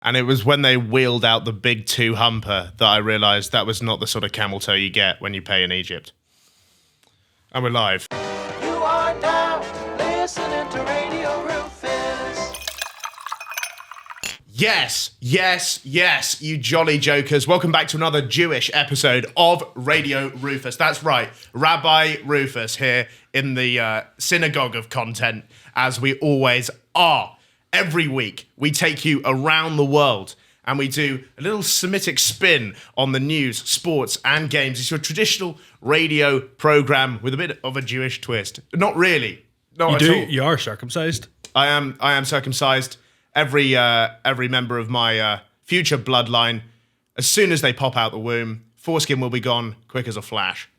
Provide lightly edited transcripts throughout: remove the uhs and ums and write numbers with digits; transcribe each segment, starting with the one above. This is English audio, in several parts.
And it was when they wheeled out the big 2-humper that I realised that was not the sort of camel toe you get when you pay in Egypt. And we're live. You are now listening to Radio Rufus. Yes, you jolly jokers. Welcome back to another Jewish episode of Radio Rufus. That's right, Rabbi Rufus here in the synagogue of content, as we always are. Every week, we take you around the world and we do a little Semitic spin on the news, sports, and games. It's your traditional radio program with a bit of a Jewish twist. Not really. Not at all. You are circumcised. I am circumcised. Every member of my future bloodline, as soon as they pop out the womb, foreskin will be gone quick as a flash.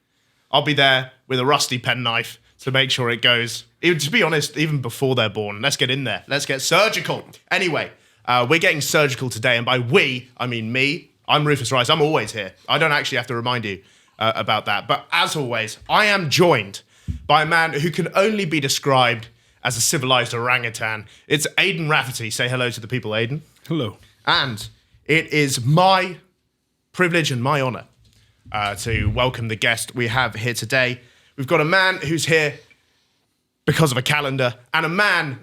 I'll be there with a rusty penknife to make sure it goes. Even, to be honest, even before they're born. Let's get in there. Let's get surgical. Anyway, we're getting surgical today, and by we, I mean me. I'm Rufus Rice. I'm always here. I don't actually have to remind you about that. But as always, I am joined by a man who can only be described as a civilized orangutan. It's Aidan Rafferty. Say hello to the people, Aidan. Hello. And it is my privilege and my honour to welcome the guest we have here today. We've got a man who's here because of a calendar, and a man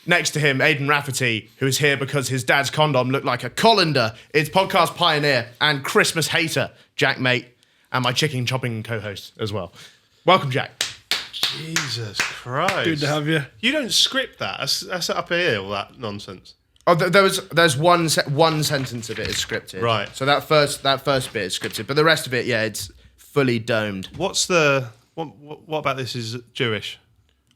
next to him, Aidan Rafferty, who is here because his dad's condom looked like a colander. It's podcast pioneer and Christmas hater, JaackMaate, and my chicken chopping co-host as well. Welcome, Jack. Jesus Christ. Good to have you. You don't script that. That's up here, all that nonsense. Oh, there's one sentence of it is scripted. Right. So that first bit is scripted, but the rest of it, yeah, it's fully domed. What about this is Jewish?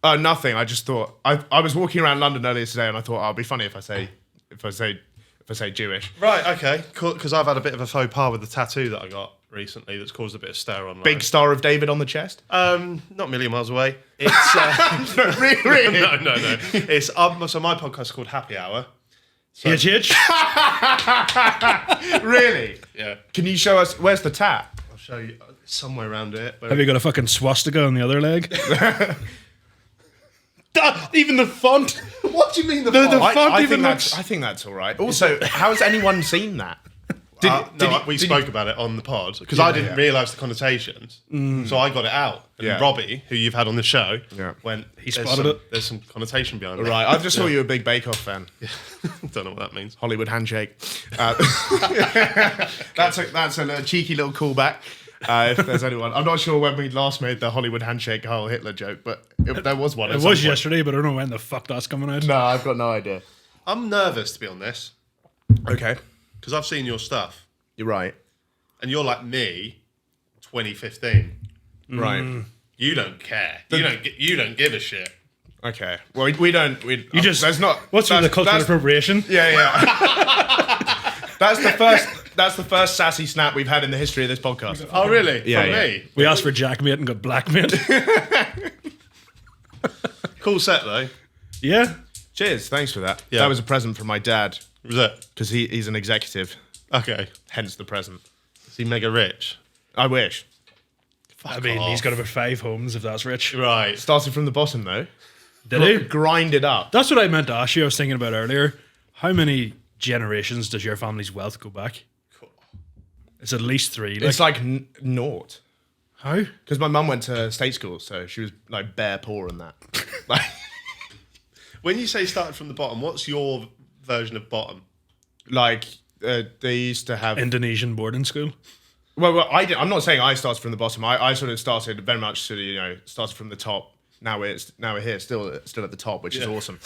Oh, nothing. I just thought I was walking around London earlier today, and I thought, it'd be funny if I say Jewish. Right, okay, cool. Because I've had a bit of a faux pas with the tattoo that I got recently that's caused a bit of stir online. Big Star of David on the chest. Not a million miles away. It's Really? no. It's so my podcast is called Happy Hour. So, Hitch. Really? yeah, Can you show us where's the tat? I'll show you somewhere around it. Have you got a fucking swastika on the other leg? Even the font. What do you mean the font? I think that's all right. Also, how has anyone seen that? We spoke about it on the pod because I didn't realise the connotations, so I got it out. And Robbie, who you've had on the show, went. He spotted it. There's some connotation behind it. Right, I just saw you a big Bake Off fan. Don't know what that means. Hollywood handshake. That's a cheeky little callback. If there's anyone, I'm not sure when we last made the Hollywood handshake Heil Hitler joke, but there was one. It was yesterday, but I don't know when the fuck that's coming out. No, I've got no idea. I'm nervous to be on this Okay, because I've seen your stuff, you're right. and you're like me, 2015. Right. You don't care. You don't give a shit. Okay. Well, we don't. There's not. What's with the cultural appropriation? Yeah. That's the first sassy snap we've had in the history of this podcast. Oh, really? Yeah, From yeah. me? We asked for JaackMaate and got Blackmate. Cool set, though. Yeah. Cheers. Thanks for that. Yeah. That was a present from my dad Was it? because he's an executive. Okay. Hence the present. Is he mega rich? I wish. I mean, he's got about 5 homes, if that's rich. Right. Started from the bottom though. Did he? Grind it up. That's what I meant to ask you. I was thinking about earlier. How many generations does your family's wealth go back? Cool. It's at least 3. It's like naught. How? Because my mum went to state school, so she was like bare poor and that. Like, When you say started from the bottom, what's your version of bottom? like they used to have. Indonesian boarding school. Well, I'm not saying I started from the bottom. I sort of started very much started from the top. Now we're here, still at the top, which is awesome.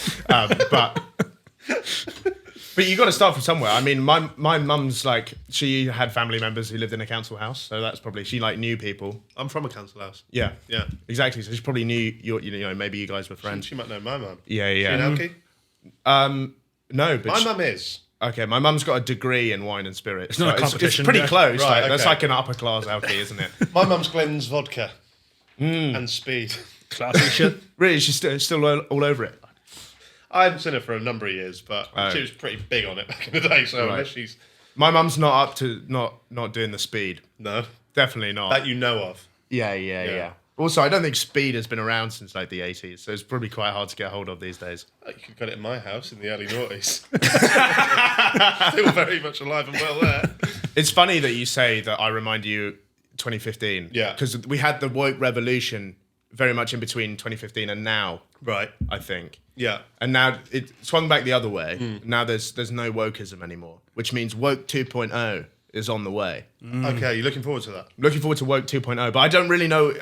But you got to start from somewhere. I mean, my mum's like, she had family members who lived in a council house, so that's probably she like knew people. I'm from a council house. Yeah, Yeah. exactly. So she probably knew maybe you guys were friends. She might know my mum. Yeah. She an alky? No, but My mum is. okay. My mum's got a degree in wine and spirits. It's not a It's competition, pretty yeah. close. Right, That's okay. like an upper class alky, isn't it? My mum's Glen's vodka and speed. Classic shit. Really, she's still all over it. I haven't seen her for a number of years, but she was pretty big on it back in the day. So Right. unless she's My mum's not up to not doing the speed. no Definitely not. that you know of. Yeah. Also, I don't think speed has been around since like the 80s, so it's probably quite hard to get hold of these days. You could get it in my house in the early noughties. Still very much alive and well there. It's funny that you say that I remind you 2015. Yeah. Because we had the woke revolution very much in between 2015 and now. Right. I think. Yeah. And now it swung back the other way. Now there's no wokeism anymore, which means woke 2.0 is on the way. Okay, you're looking forward to that? I'm looking forward to woke 2.0, but I don't really know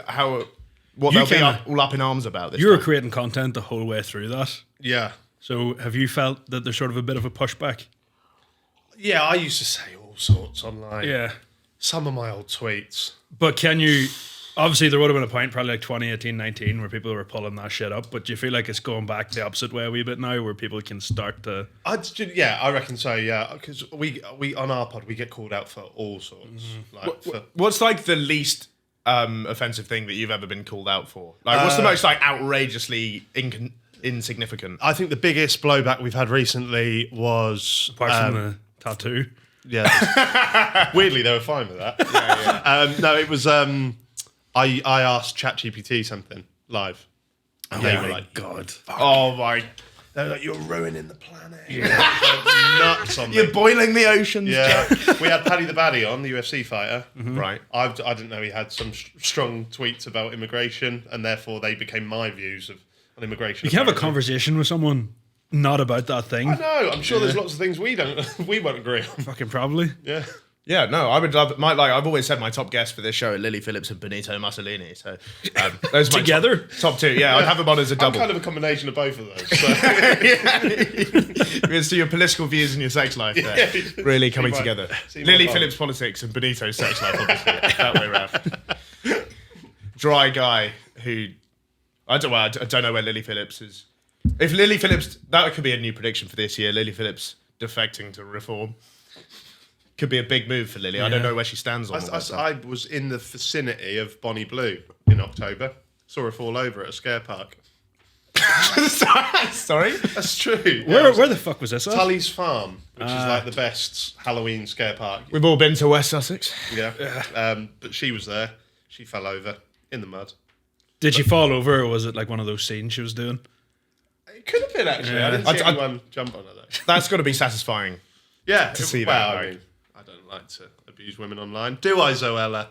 what they'll be all up in arms about this You were time. creating content the whole way through that. Yeah. So have you felt that there's sort of a bit of a pushback? Yeah, I used to say all sorts online. Yeah. Some of my old tweets. But can you... Obviously, there would have been a point, probably like 2018, 19, where people were pulling that shit up. But do you feel like it's going back the opposite way a wee bit now, where people can start to... I reckon so, yeah. Because we on our pod, we get called out for all sorts. What's like the least offensive thing that you've ever been called out for? Like, what's the most like outrageously insignificant? I think the biggest blowback we've had recently was... Apart from the tattoo. Yeah. Weirdly, they were fine with that. No, it was... I asked ChatGPT something live. And they were like, God. Oh my... They're like, you're ruining the planet. Nuts on me. You're boiling the oceans, Yeah. Jack. We had Paddy the Baddy on, the UFC fighter. Right. I didn't know he had some strong tweets about immigration, and therefore they became my views on immigration. You can have a conversation with someone not about that thing. I know. I'm sure there's lots of things we won't agree on. Fucking probably. Yeah. Yeah, no, I would love I've always said my top guests for this show are Lily Phillips and Benito Mussolini. So those are my Together? top two. Yeah, I'd have them on as a I'm double. kind of a combination of both of those. So. It's your political views and your sex life there really coming together. Lily Phillips politics and Benito's sex life, obviously, that way around. Dry guy who I don't know where Lily Phillips is. If Lily Phillips, that could be a new prediction for this year. Lily Phillips defecting to reform. Could be a big move for Lily. I don't know where she stands on that. I was in the vicinity of Bonnie Blue in October. Saw her fall over at a scare park. Sorry? That's true. Where the fuck was this at? Tully's Farm, which is like the best Halloween scare park. We've all been to West Sussex. Yeah. But she was there. She fell over in the mud. Did she fall over, or was it like one of those scenes she was doing? It could have been, actually. I didn't see anyone jump on her, though. That's got to be satisfying. Yeah. To see well, that. I mean, I don't like to abuse women online. Do I, Zoella?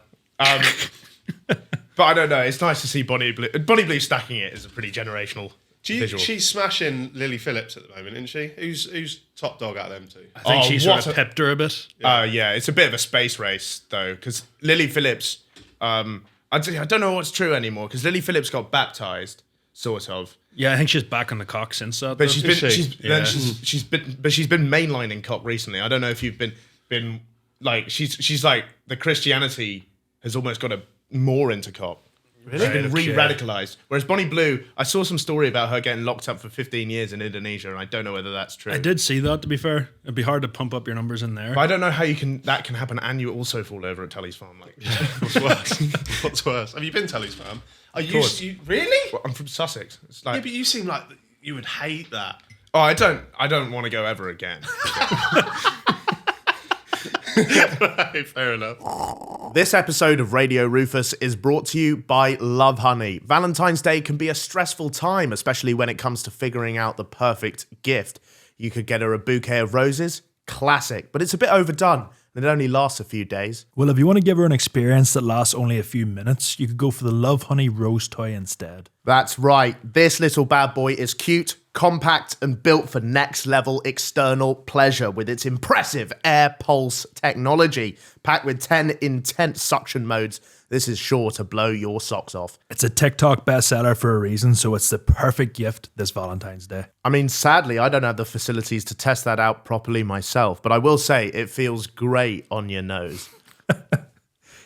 But I don't know. It's nice to see Bonnie Blue stacking it is a pretty generational visual. She's smashing Lily Phillips at the moment, isn't she? Who's top dog out of them two? I think she sort of pepped her a bit. Yeah, it's a bit of a space race though, because Lily Phillips. I don't know what's true anymore because Lily Phillips got baptized, sort of. Yeah, I think she's back on the cock since that. But though. she's been mainlining cock recently. I don't know if you've been like she's like the Christianity has almost got more into cock. Really? She's been re-radicalized. Whereas Bonnie Blue, I saw some story about her getting locked up for 15 years in Indonesia, and I don't know whether that's true. I did see that, to be fair. It'd be hard to pump up your numbers in there. But I don't know how that can happen and you also fall over at Tully's Farm. Like, What's worse? What's worse? Have you been to Tully's Farm? You really? Well, I'm from Sussex. It's like, Yeah, but you seem like you would hate that. oh, I don't want to go ever again. Fair enough. This episode of Radio Rufus is brought to you by Love Honey. Valentine's Day can be a stressful time, especially when it comes to figuring out the perfect gift. You could get her a bouquet of roses, classic, but it's a bit overdone, and it only lasts a few days. Well, if you want to give her an experience that lasts only a few minutes, you could go for the Love Honey Rose Toy instead. That's right. This little bad boy is cute, compact, and built for next level external pleasure with its impressive air pulse technology. Packed with 10 intense suction modes, this is sure to blow your socks off. It's a TikTok bestseller for a reason, so it's the perfect gift this Valentine's Day. I mean, sadly, I don't have the facilities to test that out properly myself, but I will say it feels great on your nose.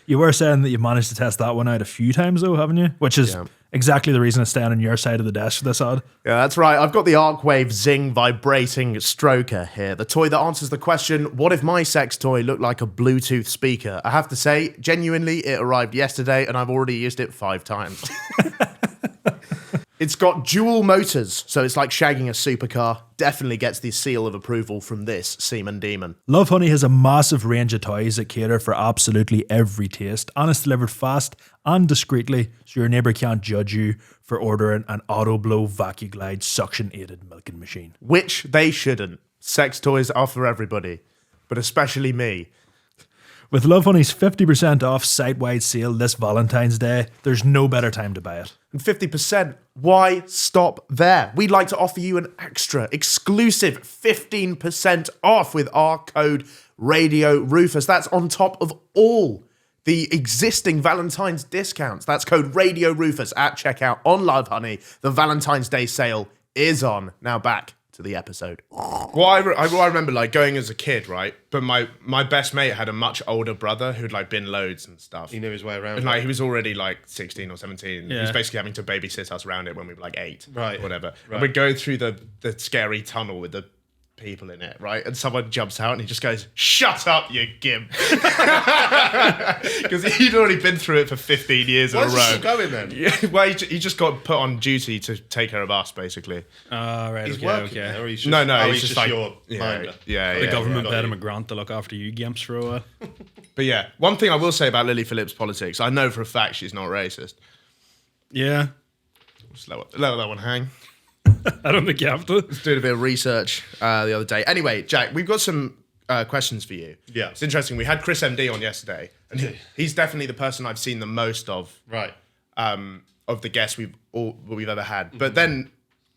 You were saying that you managed to test that one out a few times, though, haven't you? Which is exactly the reason it's staying on your side of the desk for this ad. Yeah, that's right. I've got the Arcwave Zing vibrating stroker here, the toy that answers the question, what if my sex toy looked like a Bluetooth speaker? I have to say, genuinely, it arrived yesterday and I've already used it 5 times. It's got dual motors, so it's like shagging a supercar. Definitely gets the seal of approval from this Seaman Demon. Love Honey has a massive range of toys that cater for absolutely every taste, and it's delivered fast and discreetly, so your neighbour can't judge you for ordering an Auto-Blow VacuGlide suction-aided milking machine. Which they shouldn't. Sex toys are for everybody, but especially me. With Love Honey's 50% off site-wide sale this Valentine's Day, there's no better time to buy it. And 50%, why stop there? We'd like to offer you an extra, exclusive 15% off with our code Radio Rufus. That's on top of all the existing Valentine's discounts. That's code Radio Rufus at checkout on Love Honey. The Valentine's Day sale is on. Now back to the episode. Well, I remember like going as a kid, right? But my best mate had a much older brother who'd like been loads and stuff. He knew his way around. And like he was already like 16 or 17. Yeah. He was basically having to babysit us around it when we were like 8. Right. Or whatever. Right. And we'd go through the scary tunnel with the people in it, right? And someone jumps out and he just goes, "Shut up, you gimp." Because he'd already been through it for 15 years in a Where's row. he still going then? Yeah, well, he just got put on duty to take care of us, basically. Oh, right. He's okay, working okay. there, or he's just, No, he's just just like your minder. Yeah, The government got paid you. him a grant to look after you gimps for a while. But yeah, one thing I will say about Lily Phillips' politics, I know for a fact she's not racist. Yeah. Just let that one hang. I don't think you have to. Doing a bit of research the other day. Anyway, Jack, we've got some questions for you. Yeah. It's interesting. We had Chris MD on yesterday, and he's definitely the person I've seen the most of Right. the guests we've ever had. But then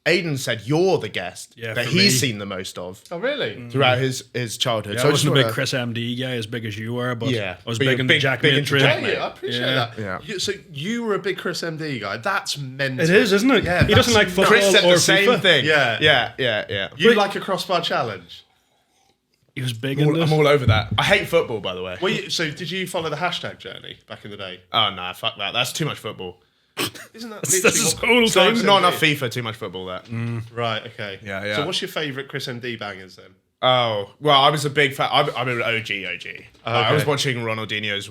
Aidan said you're the guest Yeah, that for he's me. seen the most of Oh, really? throughout his childhood. Yeah, so I I just wasn't a big wanna- Chris MD guy as big as you were, but Yeah. I was But big you're into big JaackMaate into trade. Jack- Yeah, I appreciate Yeah. that. Yeah. So you were a big Chris MD guy. That's mental. It is, isn't it? Yeah, He doesn't like that's football Chris said or the same FIFA. thing. Yeah. Yeah. You like a crossbar challenge? He was big I'm into all over that. I hate football, by the way. So did you follow the hashtag journey back in the day? Oh, no, fuck that. That's too much football. Isn't that That's literally his what- whole It's not, thing. not enough FIFA, too much football, that. Right, okay. Yeah. So what's your favourite Chris MD bangers then? Oh, well, I was a big fan. I'm an OG. I was Okay. watching Ronaldo's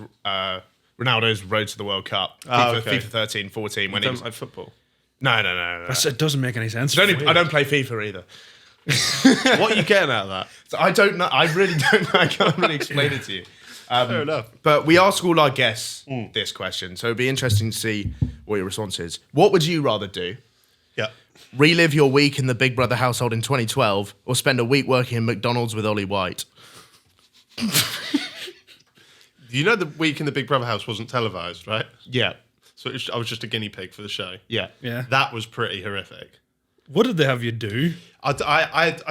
Road to the World Cup. Oh, FIFA, okay. FIFA 13, 14. When he Don't was, like football. no. It doesn't make any sense. I don't play FIFA either. What are you getting out of that? So I don't know. I really don't know. I can't really explain it to you. Fair enough. But we ask all our guests this question, so it'd be interesting to see what your response is. What would you rather do? Yeah. Relive your week in the Big Brother household in 2012, or spend a week working in McDonald's with Ollie White? You know the week in the Big Brother house wasn't televised, right? Yeah. So I was just a guinea pig for the show. Yeah. Yeah. That was pretty horrific. What did they have you do? I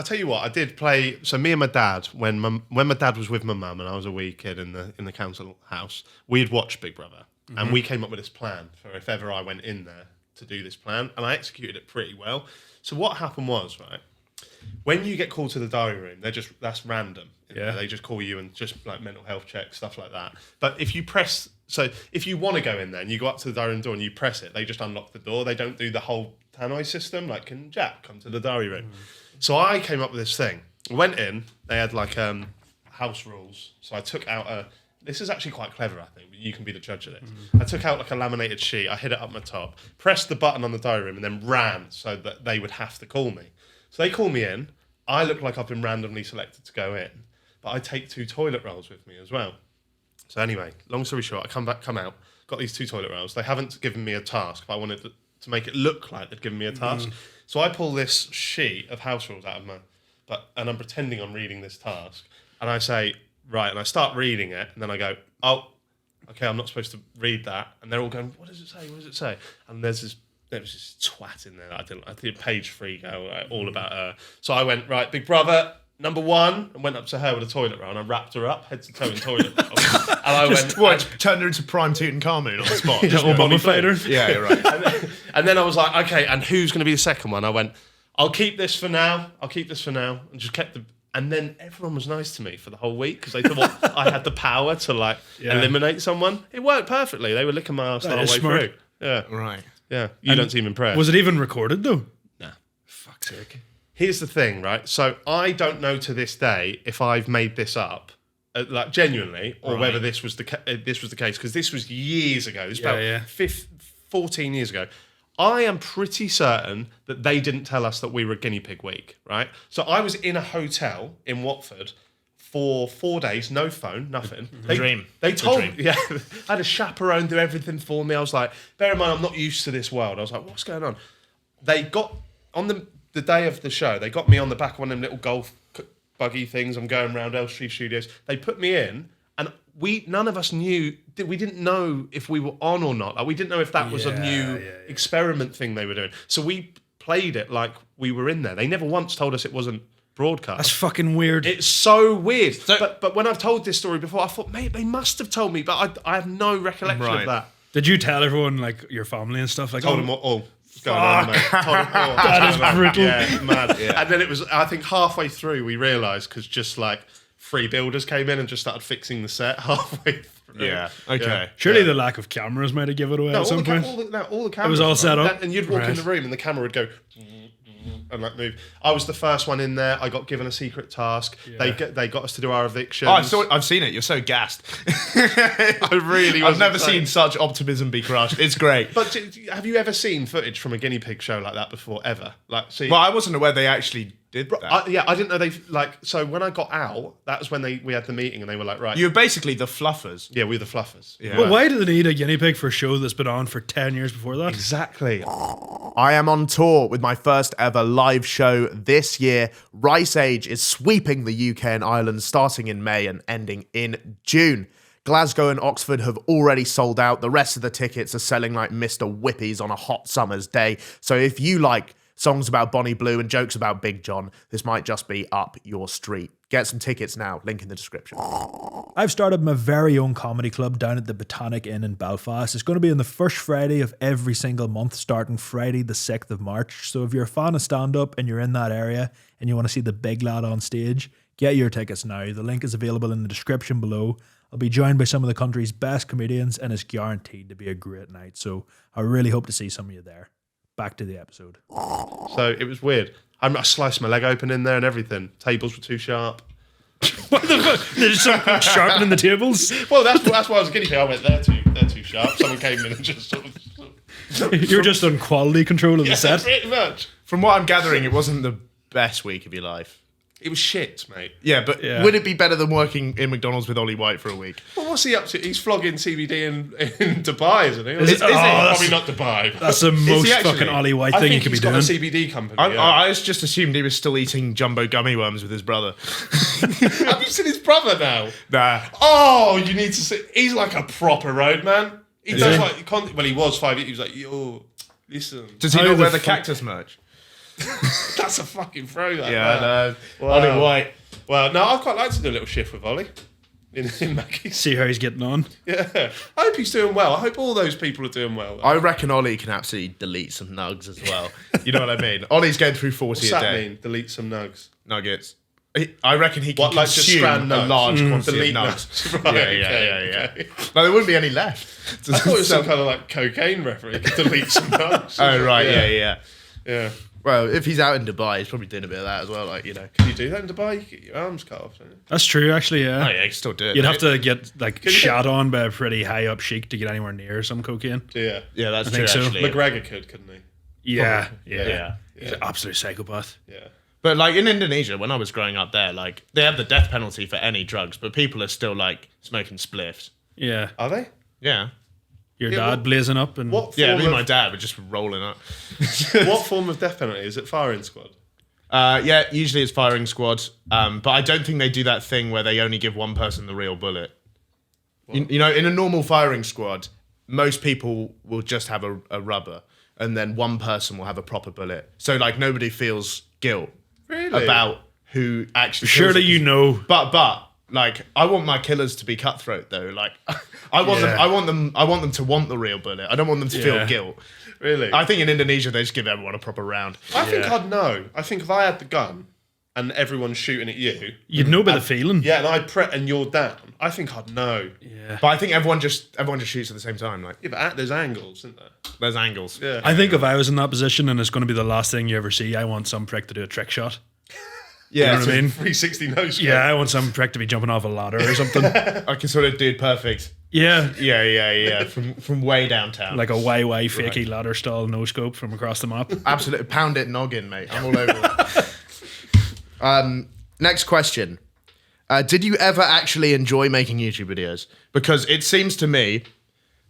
tell you what, I did play. So me and my dad, when my dad was with my mum and I was a wee kid in the council house, we'd watched Big Brother, and we came up with this plan for if ever I went in there to do this plan, and I executed it pretty well. So what happened was, right, when you get called to the diary room, that's random. Yeah. They just call you and just like mental health checks, stuff like that. But if you press, so if you want to go in there and you go up to the diary room door and you press it, they just unlock the door. They don't do the whole tannoy system, like, can Jack come to the diary room? So I came up with this thing. Went in, they had like house rules. So I took out this is actually quite clever, I think, but you can be the judge of this. I took out like a laminated sheet, I hid it up my top, pressed the button on the diary room and then ran so that they would have to call me. So they call me in, I look like I've been randomly selected to go in, but I take 2 toilet rolls with me as well. So anyway, long story short, I come out, got these 2 toilet rolls. They haven't given me a task, but I wanted to make it look like they'd given me a task. So I pull this sheet of house rules out of and I'm pretending I'm reading this task. And I say, right, and I start reading it, and then I go, oh, okay, I'm not supposed to read that. And they're all going, what does it say? What does it say? And there was this twat in there that I did page 3 go all about her. So I went, right, Big Brother, number 1, and went up to her with a toilet roll, and I wrapped her up, head to toe in toilet roll. And I went, What? Turned her into prime Tutankhamen on the spot. Just mummified her. Yeah, you're right. and then I was like, okay, and who's going to be the second one? I went, I'll keep this for now, and just kept and then everyone was nice to me for the whole week because they thought I had the power to eliminate someone. It worked perfectly. They were licking my ass the whole way is smart. through. Yeah, Right. yeah. You don't seem impressed. Was it even recorded though? Nah. Fuck's sake. Here's the thing, right? So I don't know to this day if I've made this up, like genuinely, or whether this was the case because this was years ago. This was about 14 years ago. I am pretty certain that they didn't tell us that we were guinea pig week, right? So I was in a hotel in Watford for 4 days, no phone, nothing. Dream. They It's a told dream. me, yeah, I had a chaperone do everything for me. I was like, bear in mind, I'm not used to this world. I was like, what's going on? They got, on the day of the show, they got me on the back of one of them little golf buggy things. I'm going around Elstree Studios. They put me in, and none of us knew, we didn't know if we were on or not. Like, we didn't know if that was a new experiment thing they were doing. So we played it like we were in there. They never once told us it wasn't broadcast. That's fucking weird. It's so weird. But when I've told this story before, I thought, mate, they must have told me, but I have no recollection Right. of that. Did you tell everyone, like your family and stuff? Like, Told them all. What's going on, mate? Told them all. That is brutal. Yeah, mad. And then it was, I think halfway through, we realised, because just like 3 builders came in and just started fixing the set halfway through. Yeah. Okay. Surely the lack of cameras might have given it away No, at some point. all the cameras. It was all set man. up? And you'd walk in Right. the room and the camera would go and like move. I was the first one in there. I got given a secret task. They got us to do our eviction. Oh, I've seen it. You're so gassed. I really I've wasn't never saying- seen such optimism be crushed. It's great. But have you ever seen footage from a guinea pig show like that before? Ever? Like, see, Well, I wasn't aware they actually did that. I didn't know they like. So when I got out, that was when we had the meeting and they were like, right, You're basically the fluffers. yeah, we're the fluffers. Yeah. But why do they need a guinea pig for a show that's been on for 10 years before that? Exactly. I am on tour with my first ever live show this year. Rice Age is sweeping the UK and Ireland starting in May and ending in June. Glasgow and Oxford have already sold out. The rest of the tickets are selling like Mr. Whippies on a hot summer's day. So if you like songs about Bonnie Blue and jokes about Big John, this might just be up your street. Get some tickets now. Link in the description. I've started my very own comedy club down at the Botanic Inn in Belfast. It's going to be on the first Friday of every single month, starting Friday the 6th of March. So if you're a fan of stand-up and you're in that area and you want to see the big lad on stage, get your tickets now. The link is available in the description below. I'll be joined by some of the country's best comedians and it's guaranteed to be a great night. So I really hope to see some of you there. Back to the episode. So it was weird. I sliced my leg open in there and everything. Tables were too sharp. What the fuck? They're just sharpening the tables. Well, that's why I was a guinea pig. I went, they're too sharp. Someone came in and just sort of. You're just on quality control of the set. Pretty much. From what I'm gathering, it wasn't the best week of your life. It was shit, mate. Yeah, but Yeah. would it be better than working in McDonald's with Ollie White for a week? Well, what's he up to? He's flogging CBD in Dubai, isn't he? Is it? Oh, Probably not Dubai. That's the most he actually? fucking Ollie White I thing you think could be he's got doing. a CBD company. I, yeah. I just assumed he was still eating jumbo gummy worms with his brother. Have you seen his brother now? Nah. Oh, you need to see. He's like a proper roadman. He Is does he? like. Well, he was 5. He was like, yo, listen. Does he How not the wear the fuck- cactus merch? That's a fucking throwback. Yeah, man. I know. Wow. Ollie White. Well, no, I'd quite like to do a little shift with Ollie in Maggie's. See how he's getting on. Yeah, I hope he's doing well. I hope all those people are doing well. I reckon Ollie can absolutely delete some nugs as well. You know what I mean? Ollie's going through 40 What's a that day. mean? Delete some nugs. Nuggets. I reckon he can What, like just consume strand a nugs? large quantity Delete of nugs. nugs. Right, yeah. okay. Like, there wouldn't be any left. I thought it was some kind of like cocaine reference. You could delete some nugs. Oh, right, yeah. Yeah. Well, if he's out in Dubai, he's probably doing a bit of that as well, like, you know. Can you do that in Dubai? You get your arms cut off, don't you? That's true, actually, Oh, yeah. yeah, he can still do it. You'd mate. have to get like you shot on by a pretty high up sheik to get anywhere near some cocaine. Yeah. Yeah, that's I true, think so. actually. McGregor could, couldn't he? Yeah, Yeah. He's an absolute psychopath. Yeah. But, like, in Indonesia, when I was growing up there, like, they have the death penalty for any drugs, but people are still, like, smoking spliffs. Yeah. Are they? Yeah. Your Yeah, dad what- blazing up and What Yeah, form me and of, my dad were just rolling up. what form of death penalty? Is it firing squad? Yeah, usually it's firing squad, but I don't think they do that thing where they only give one person the real bullet. You know, in a normal firing squad, most people will just have a rubber, and then one person will have a proper bullet. So, like, nobody feels guilt Really? about who actually. kills surely it. you know. But like, I want my killers to be cutthroat though. Like, I want Yeah. them to want the real bullet. I don't want them to Yeah. feel guilt. Really? I think in Indonesia they just give everyone a proper round. I think Yeah. I'd know. I think if I had the gun and everyone's shooting at you, You'd know by the feeling. yeah, and you're down, I think I'd know. Yeah. But I think everyone just shoots at the same time. Like, Yeah, but there's angles, isn't there? there's angles. Yeah. I think if I was in that position and it's going to be the last thing you ever see, I want some prick to do a trick shot. Yeah, You know what I mean? 360 nose. Yeah, I want some prick to be jumping off a ladder or something. I can sort of do it perfect. Yeah. Yeah. From way downtown. Like a YY fakey ladder stall no scope from across the map. Absolutely. Pound it noggin, mate. I'm all over it. Next question. Did you ever actually enjoy making YouTube videos? Because it seems to me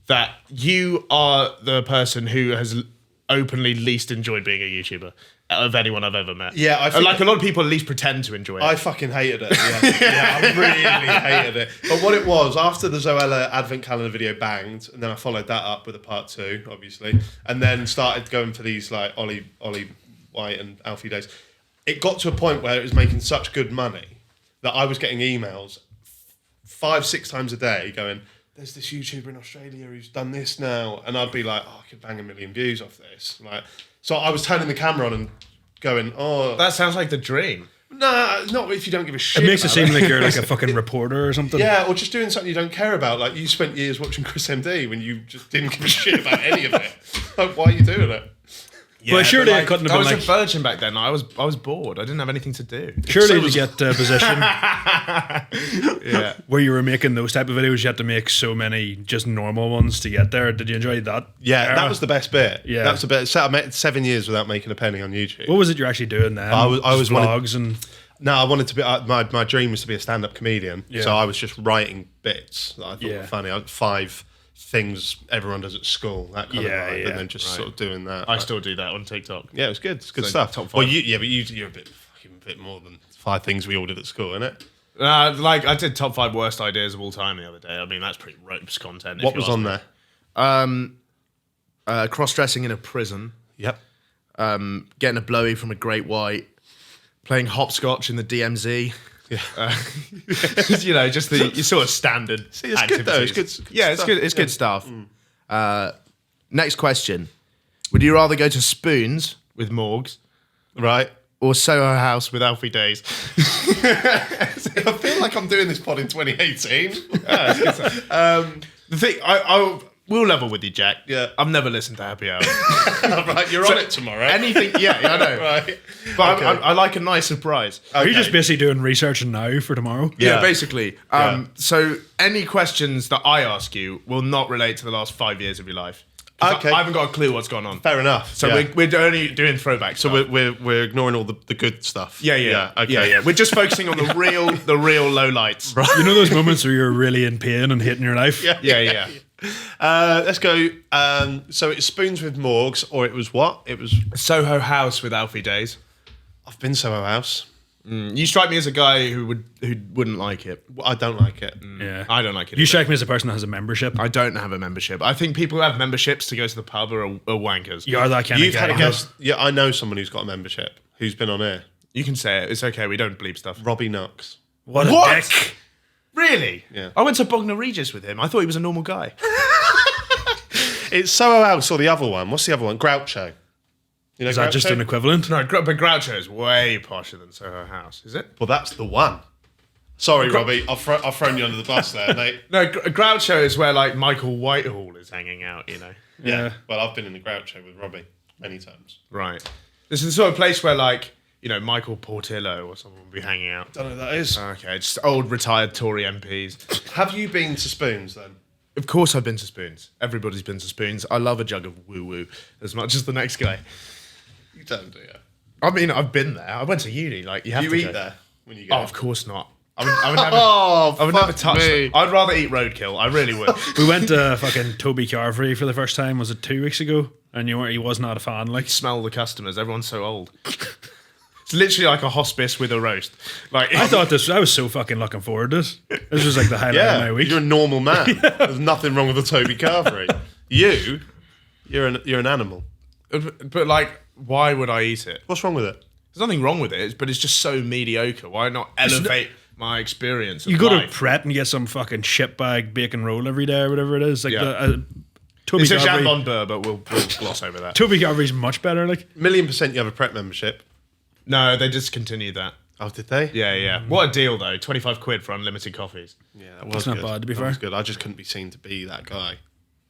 that you are the person who has openly least enjoyed being a YouTuber of anyone I've ever met. Yeah, I think like a lot of people at least pretend to enjoy it. I fucking hated it. Yeah, I really hated it. But what it was, after the Zoella Advent Calendar video banged, and then I followed that up with a part 2, obviously, and then started going for these like Ollie White and Alfie days. It got to a point where it was making such good money that I was getting emails 5-6 times a day going, there's this YouTuber in Australia who's done this now, and I'd be like, oh, I could bang 1 million views off this. Like, so I was turning the camera on and going, oh, That sounds like the dream. nah, not if you don't give a shit. It makes it about seem like you're like a fucking reporter or something. yeah, or just doing something you don't care about. Like you spent years watching Chris MD when you just didn't give a shit about any of it. Like, why are you doing it? Well, surely it couldn't have I been was like. a virgin back then. I was bored. I didn't have anything to do. Surely to get a position Yeah. where you were making those type of videos, you had to make so many just normal ones to get there. Did you enjoy that? Yeah, era? that was the best bit. Yeah. That was the best. So I met 7 years without making a penny on YouTube. What was it you're actually doing then? I was Just wanted- vlogs and No, I wanted to be. My dream was to be a stand-up comedian. Yeah. So I was just writing bits that I thought Yeah. were funny. I had 5 things everyone does at school, that kind Yeah, of vibe, yeah. and then just sort of doing that. I Like, still do that on TikTok. yeah, it was good. It's good So, stuff. top 5. Well, you're a bit more than 5 things we all did at school, isn't it? Like I did top 5 worst ideas of all time the other day. I mean, that's pretty ropes content. if What you was ask on me. there? Cross-dressing in a prison, Yep. getting a blowy from a great white, playing hopscotch in the DMZ. Yeah. You know, just the sort of standard. See, it's good though. It's activities. good. Yeah, it's stuff. good. It's good stuff. Next question: would you rather go to Spoons with Morgs Right. or Soho House with Alfie Days? I feel like I'm doing this pod in 2018. The thing, I will level with you, Jack. Yeah. I've never listened to Happy Hour. Right, you're on it tomorrow. Anything? Yeah, I know. Right. But Okay. I like a nice surprise. are you Okay. just basically doing research now for tomorrow? Yeah, Yeah. basically. Yeah. So any questions that I ask you will not relate to the last 5 years of your life. 'Cause Okay. I haven't got a clue what's going on. Fair enough. So yeah. we're only doing throwbacks. So we're ignoring all the good stuff. yeah. Okay. We're just focusing on the real low lights. Right. You know those moments where you're really in pain and hating your life? Yeah. Let's go. So it's Spoons with Morgs, or it was what? It was. Soho House with Alfie Days. I've been Soho House. You strike me as a guy who wouldn't like it. I don't like it. Yeah. I don't like it. You either. strike me as a person that has a membership. I don't have a membership. I think people who have memberships to go to the pub are wankers. You are that kind You've of guy. had a guest. Yeah, I know someone who's got a membership who's been on air. You can say it. It's okay. We don't bleep stuff. Robbie Knox. What a What? dick. Really? Yeah. I went to Bognor Regis with him. I thought he was a normal guy. It's Soho House or the other one. What's the other one? Groucho. You know Is that just an equivalent? No, but Groucho is way posher than Soho House, is it? Well, that's the one. Sorry, Robbie. I've thrown you under the bus there, mate. No, Groucho is where like Michael Whitehall is hanging out, you know. Yeah. Well, I've been in the Groucho with Robbie many times. Right. This is the sort of place where like, you know, Michael Portillo or someone would be hanging out. Don't know who that is. Okay, just old retired Tory MPs. Have you been to Spoons then? Of course I've been to Spoons. Everybody's been to Spoons. I love a jug of woo-woo as much as the next guy. You don't, do you? I mean, I've been there. I went to uni. Like, you have You to eat go. there when you go? Oh, of course not. I would never. Oh, I would never fuck touch me. it. I'd rather eat roadkill. I really would. We went to fucking Toby Carvery for the first time. Was it 2 weeks ago? And he was not a fan. Like, Smell the customers. Everyone's so old. It's literally like a hospice with a roast. Like I was so fucking looking forward to this. This was like the highlight of my Yeah, week. you're a normal man. There's nothing wrong with the Toby Carvery. You're an animal. but like, why would I eat it? What's wrong with it? There's nothing wrong with it, but it's just so mediocre. Why not elevate my experience? Of You go to life? Pret and get some fucking shitbag bacon roll every day or whatever it is. Like Yeah. Toby It's a Carvery. jambon burr, but we'll gloss over that. Toby Carvery's much better. Like, $1,000,000% you have a Prep membership. No, they discontinued that. Oh, did they? Yeah. What a deal, though. 25 quid for unlimited coffees. Yeah, that was That's not good. bad, to be That fair. was good. I just couldn't be seen to be that guy.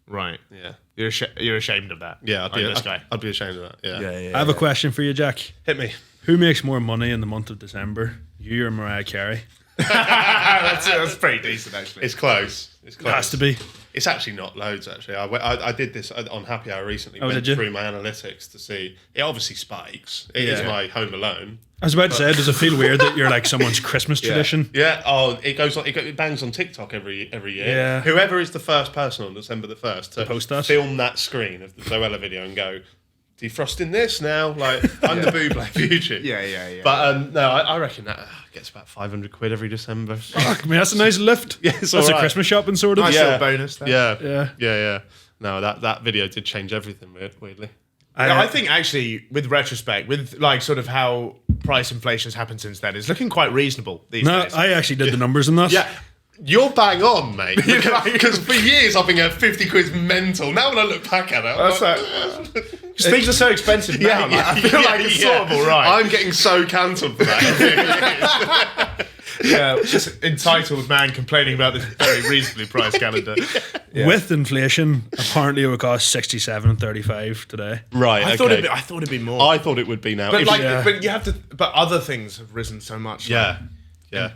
Right. Yeah. You're ashamed of that. Yeah, like this guy. I'd be ashamed of that. Yeah. I have a question for you, Jack. Hit me. Who makes more money in the month of December? You or Mariah Carey? That's pretty decent, actually. It's close. It's close. It has to be. It's actually not loads, actually. I did this on Happy Hour recently. Went did you? through my analytics to see. It obviously spikes. It is Yeah. my Home Alone. I was about to say, does it feel weird that you're like someone's Christmas tradition? Yeah. Oh, it goes on. It bangs on TikTok every year. Yeah. Whoever is the first person on December the 1st to post that? film that screen of the Zoella video and go, defrosting this now, like I'm the Buble of YouTube. Yeah. But no, I reckon that gets about 500 quid every December. Fuck, I mean, that's a nice lift. Yeah, it's that's all a right. Christmas shopping sort of. Nice little bonus there. Yeah. No, that video did change everything weirdly. I think actually, with retrospect, with like sort of how price inflation has happened since then, it's looking quite reasonable these No, days. I actually did the numbers on that. Yeah. You're bang on, mate. Because for years I've been going 50 quid's mental. Now when I look back at it, I'm That's like, because things are so expensive now. like, I feel like it's sort of all right. I'm getting so cancelled for that. Yeah, just entitled man complaining about this very reasonably priced calendar. With inflation, apparently it would cost 67.35 today. Right, I thought it'd be more. I thought it would be now. but If- like, yeah. but you have to. But other things have risen so much. yeah.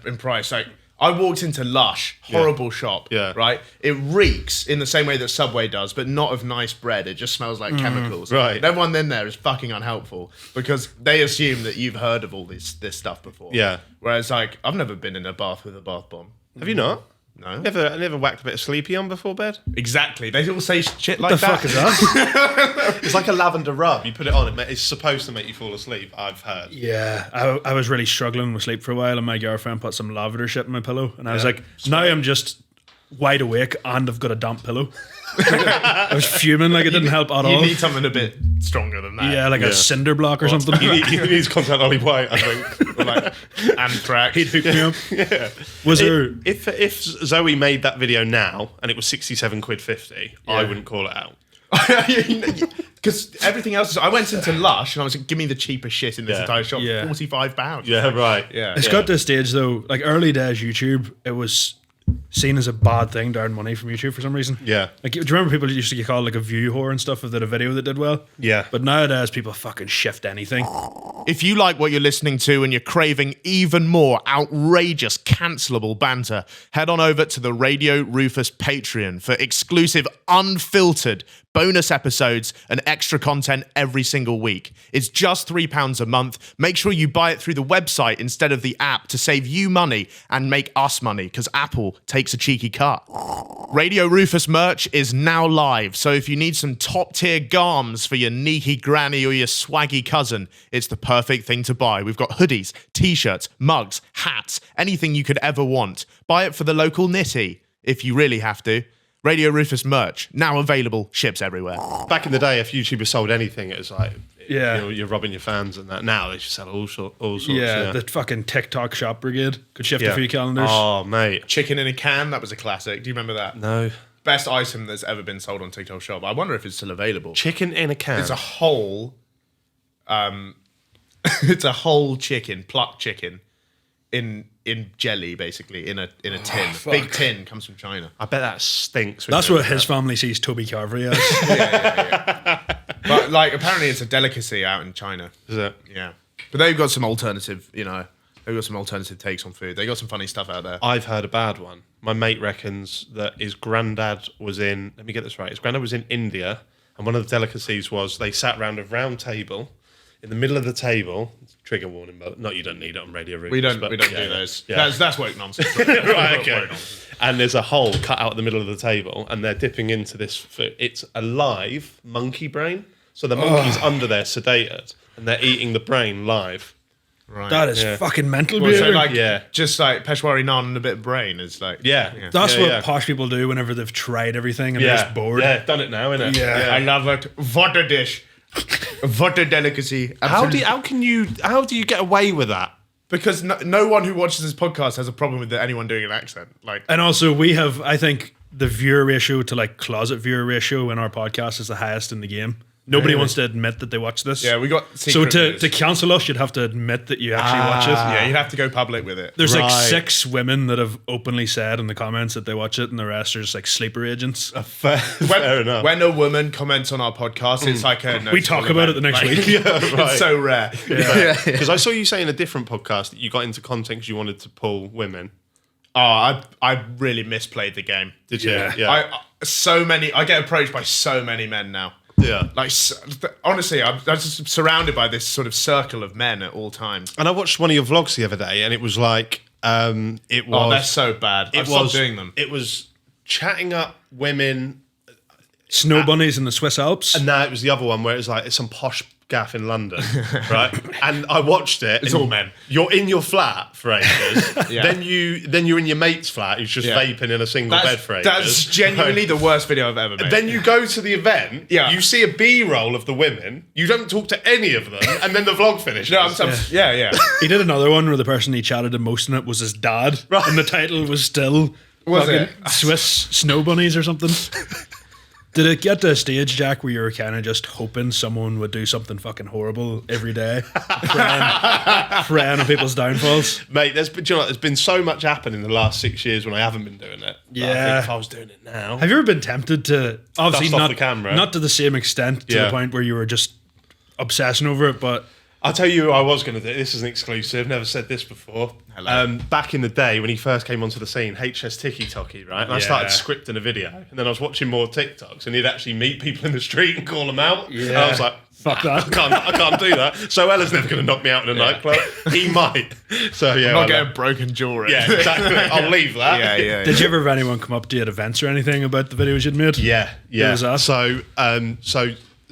In price. Like I walked into Lush, horrible shop. Yeah. Right. It reeks in the same way that Subway does, but not of nice bread. It just smells like chemicals. Right. And everyone in there is fucking unhelpful because they assume that you've heard of all this stuff before. Yeah. Whereas like I've never been in a bath with a bath bomb. Have you not? No. Never whacked a bit of Sleepy on before bed? Exactly. They all say shit like The that. fuck is that? It's like a lavender rub. You put it on, it's supposed to make you fall asleep, I've heard. Yeah, I was really struggling with sleep for a while, and my girlfriend put some lavender shit in my pillow, and I was like, now I'm just wide awake and I've got a damp pillow. I was fuming, like it didn't help at You all. need something a bit stronger than that. Yeah, like a cinder block or something. He needs contact Ollie White, I think. Or like anthrax. He'd hook me up. Was there? If Zoe made that video now and it was 67 quid 50, I wouldn't call it out. Because everything else is. I went into Lush and I was like, give me the cheapest shit in this Yeah. entire shop. Yeah. £45. Yeah, right. Yeah. It's got to a stage though, like early days YouTube, it was seen as a bad thing to earn money from YouTube for some reason. Yeah. Like, do you remember people used to get called like a view whore and stuff if they had a video that did well? Yeah. But nowadays people fucking shift anything. If you like what you're listening to and you're craving even more outrageous, cancelable banter, head on over to the Radio Rufus Patreon for exclusive, unfiltered bonus episodes and extra content every single week. It's just £3 a month. Make sure you buy it through the website instead of the app to save you money and make us money, because Apple takes a cheeky cut. Radio Rufus merch is now live, so if you need some top-tier garms for your neaky granny or your swaggy cousin, it's the perfect thing to buy. We've got hoodies, t-shirts, mugs, hats, anything you could ever want. Buy it for the local nitty, if you really have to. Radio Rufus merch, now available, ships everywhere. Back in the day, if YouTubers sold anything, it was like, Yeah. you're robbing your fans and that. Now they just sell all sorts. Yeah, the fucking TikTok shop brigade could shift a few calendars. Oh, mate. Chicken in a can, that was a classic. Do you remember that? No. Best item that's ever been sold on TikTok Shop. I wonder if it's still available. Chicken in a can. It's a whole, it's a whole chicken, plucked chicken, in jelly, basically, in a tin. Big tin, comes from China. I bet that stinks. That's what his family sees Toby Carvery as. But like, apparently, it's a delicacy out in China. Is it? Yeah, but they've got some alternative, they've got some alternative takes on food. They got some funny stuff out there. I've heard a bad one. My mate reckons that his granddad was in, let me get this right, his granddad was in India, and one of the delicacies was they sat round a round table. In the middle of the table, trigger warning, but not you don't need it on Radio Rufus. We don't but do those. Yeah. That's woke nonsense. Right, okay. And there's a hole cut out in the middle of the table, and they're dipping into this food. It's a live monkey brain. So the monkey's under there, sedated, and they're eating the brain live. Right. That is fucking mental Well, so behaviour. like, Yeah. just like Peshwari naan and a bit of brain is like, Yeah. That's Yeah, what yeah. posh people do whenever they've tried everything and they're Yeah, just bored. Yeah, done it now, innit? Yeah. I love it. What a dish. What a delicacy. How Absolutely. do you get away with that? Because no one who watches this podcast has a problem with anyone doing an accent. Like, And also, we have, I think, the viewer ratio to like closet viewer ratio in our podcast is the highest in the game. Nobody wants to admit that they watch this. Yeah, we got So secret to news. cancel us, you'd have to admit that you actually watch it. Yeah, you'd have to go public with it. There's like Right. 6 women that have openly said in the comments that they watch it, and the rest are just like sleeper agents. Fair enough. When a woman comments on our podcast, it's like a We talk about it the next week. It's so rare. Because I saw you say in a different podcast that you got into content because you wanted to pull women. Oh, I really misplayed the game. Did you? Yeah. I get approached by so many men now. Yeah. Like, honestly, I'm just surrounded by this sort of circle of men at all times. And I watched one of your vlogs the other day, and it was like, it was. Oh, they're so bad. I've stopped doing them. It was chatting up women, Snow bunnies in the Swiss Alps. and now it was the other one where it's like it's some posh gaff in London, right? And I watched it. It's and all men. You're in your flat for ages. Yeah. Then you're in your mate's flat who's just Yeah. vaping in a single bed for ages. That's genuinely the worst video I've ever made. Then you go to the event, Yeah. you see a B-roll of the women, you don't talk to any of them, and then the vlog finishes. no, yeah. He did another one where the person he chatted the most in it was his dad, Right. and the title was still Was fucking it? Swiss snow bunnies or something. Did it get to a stage, Jack, where you were kind of just hoping someone would do something fucking horrible every day, preying on people's downfalls? Mate, do you know what, there's been so much happened in the last 6 years when I haven't been doing it. But I Yeah. think if I was doing it now. Have you ever been tempted to, obviously Dust off not the camera? not to the same extent to Yeah. the point where you were just obsessing over it, but I'll tell you who I was going to do. This is an exclusive. Never said this before. Hello. Back in the day when he first came onto the scene, HS Tiki Toki, right? And I started scripting a video, and then I was watching more TikToks, and he'd actually meet people in the street and call them out. And I was like, fuck that. I can't do that. So Ella's never going to knock me out in a nightclub. He might. So yeah, Not I getting know. broken jewelry. Yeah, exactly. I'll leave that. yeah. Did you ever have anyone come up to you at events or anything about the videos you'd made? Yeah. Who was that? So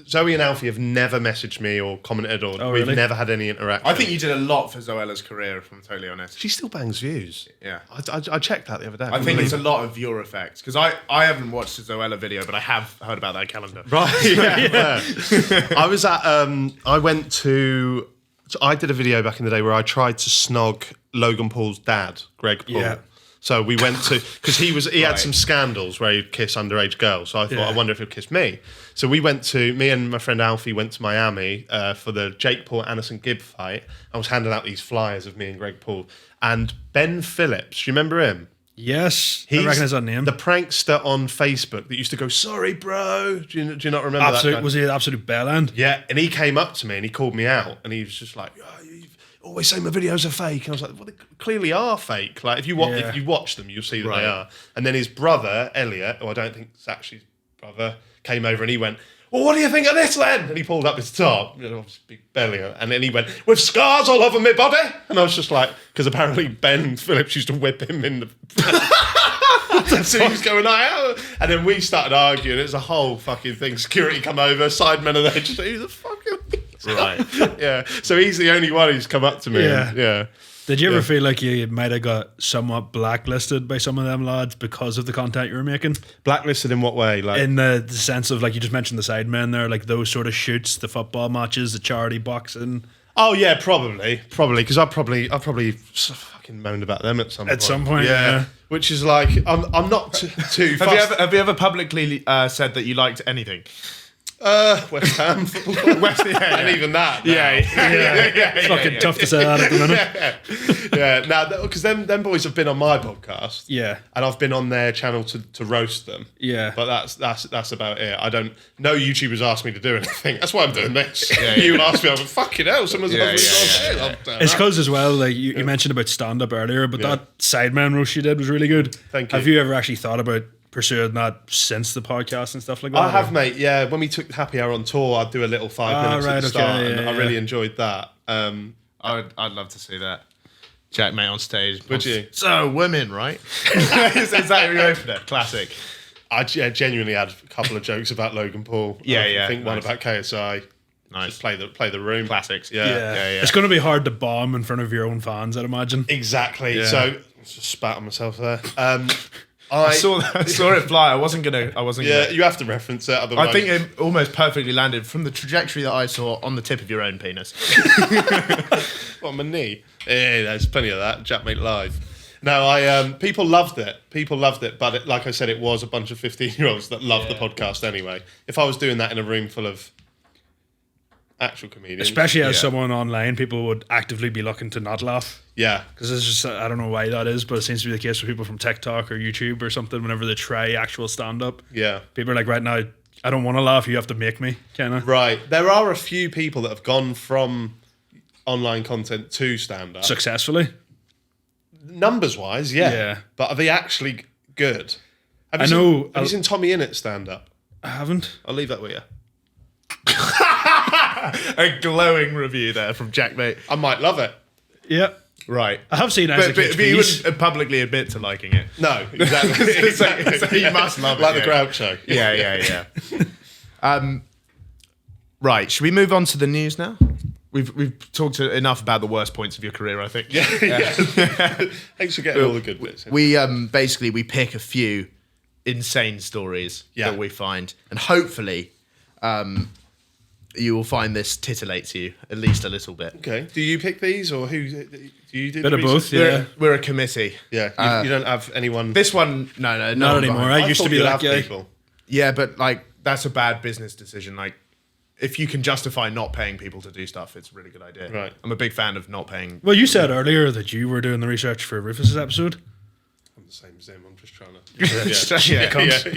Zoe and Alfie have never messaged me or commented, or Oh, we've really? never had any interaction. I think you did a lot for Zoella's career, if I'm totally honest. she still bangs views. Yeah. I checked that the other day. I think it's a lot of your effects because I haven't watched the Zoella video, but I have heard about that calendar. Right. Yeah. I was at. I did a video back in the day where I tried to snog Logan Paul's dad, Greg Paul. Yeah. So we went to because he had Right. some scandals where he'd kiss underage girls. So I thought, Yeah. I wonder if he'd kiss me. So me and my friend Alfie went to Miami for the Jake Paul Anderson Gibb fight. I was handing out these flyers of me and Greg Paul and Ben Phillips. Do you remember him? Yes, I He's recognise that name. The prankster on Facebook that used to go, "Sorry, bro." Do you not remember that? guy? Was he an absolute bell end? Yeah, and he came up to me and he called me out, and he was just like, "Oh, you always say my videos are fake." And I was like, "Well, they clearly are fake. Like, if you watch them, you'll see that they are." And then his brother Elliot, who I don't think is actually his brother, came over and he went, "Well, what do you think of this then?" And he pulled up his top, obviously big belly, and then he went, "With scars all over my body." And I was just like, because apparently Ben Phillips used to whip him in the. So he was going, "Oh," and then we started arguing. It was a whole fucking thing. Security come over, Sidemen are there, just like, "Who the fuck are Right. yeah, so he's the only one who's come up to me. Yeah. Yeah. Did you ever feel like you might have got somewhat blacklisted by some of them lads because of the content you were making? Blacklisted in what way? Like, In the sense of, like, you just mentioned the Sidemen there, like those sort of shoots, the football matches, the charity boxing. oh yeah, probably, because I probably fucking moaned about them at some point. At some point, yeah. Which is like, I'm not too fast. Have you ever publicly said that you liked anything? West Ham football club. West, And even that. now. It's fucking tough to say that at the minute. Yeah, now because them boys have been on my podcast. Yeah. and I've been on their channel to roast them. Yeah. but that's about it. I don't. No YouTubers asked me to do anything. That's why I'm doing this. You asked me, I was fucking hell. Someone's It's because as well, like you mentioned about stand up earlier, but that Sideman roast you did was really good. Thank you. Have you ever actually thought about pursuing that since the podcast and stuff like that? I have, mate. Yeah, when we took Happy Hour on tour, I'd do a little 5 minutes at the start, and I really enjoyed that. I'd love to see that. JaackMaate on stage. Would you? So, women, right? Is that how you opened it? Classic. I genuinely had a couple of jokes about Logan Paul. Yeah, I think one nice. about KSI. Nice. Just play the room. Classics. Yeah. It's going to be hard to bomb in front of your own fans, I'd imagine. Exactly. Yeah. So I just spat on myself there. I saw it fly. I wasn't gonna. Yeah, you have to reference it. Otherwise, I think it almost perfectly landed from the trajectory that I saw on the tip of your own penis. on my knee. Yeah, there's plenty of that. JaackMaate live. No, people loved it. But like I said, it was a bunch of 15-year-olds that loved the podcast anyway. If I was doing that in a room full of actual comedians. Especially as Yeah. someone online, people would actively be looking to not laugh. Yeah. Because it's just, I don't know why that is, but it seems to be the case with people from TikTok or YouTube or something. Whenever they try actual stand up, Yeah. people are like, right now, I don't want to laugh. You have to make me, kind of. Right. There are a few people that have gone from online content to stand up. Successfully. Numbers wise, yeah. Yeah. But are they actually good? Have I you know- Seen, have you seen Tommy Innit stand up? I haven't. I'll leave that with you. A glowing review there from JaackMaate. I might love it. Yeah. Right. I have seen But, Isaac but, H. but you Pease. wouldn't publicly admit to liking it. No, exactly. So you must love it. Like the yeah. Groucho. Yeah. Right. Should we move on to the news now? We've talked enough about the worst points of your career, I think. Yeah. Thanks for getting all the good bits. We basically we pick a few insane stories Yeah. that we find, and hopefully, you will find this titillates you at least a little bit. Okay. Do you pick these, or who do you do? Bit the of both, research? yeah. We're a committee. Yeah. You don't have anyone. This one, no, Not anymore. I used thought to be you'd that have guy. people. Yeah, but like that's a bad business decision. Like, if you can justify not paying people to do stuff, it's a really good idea. Right. I'm a big fan of not paying. Well, you said earlier that you were doing the research for Rufus's episode. I'm the same as him. I'm just trying to.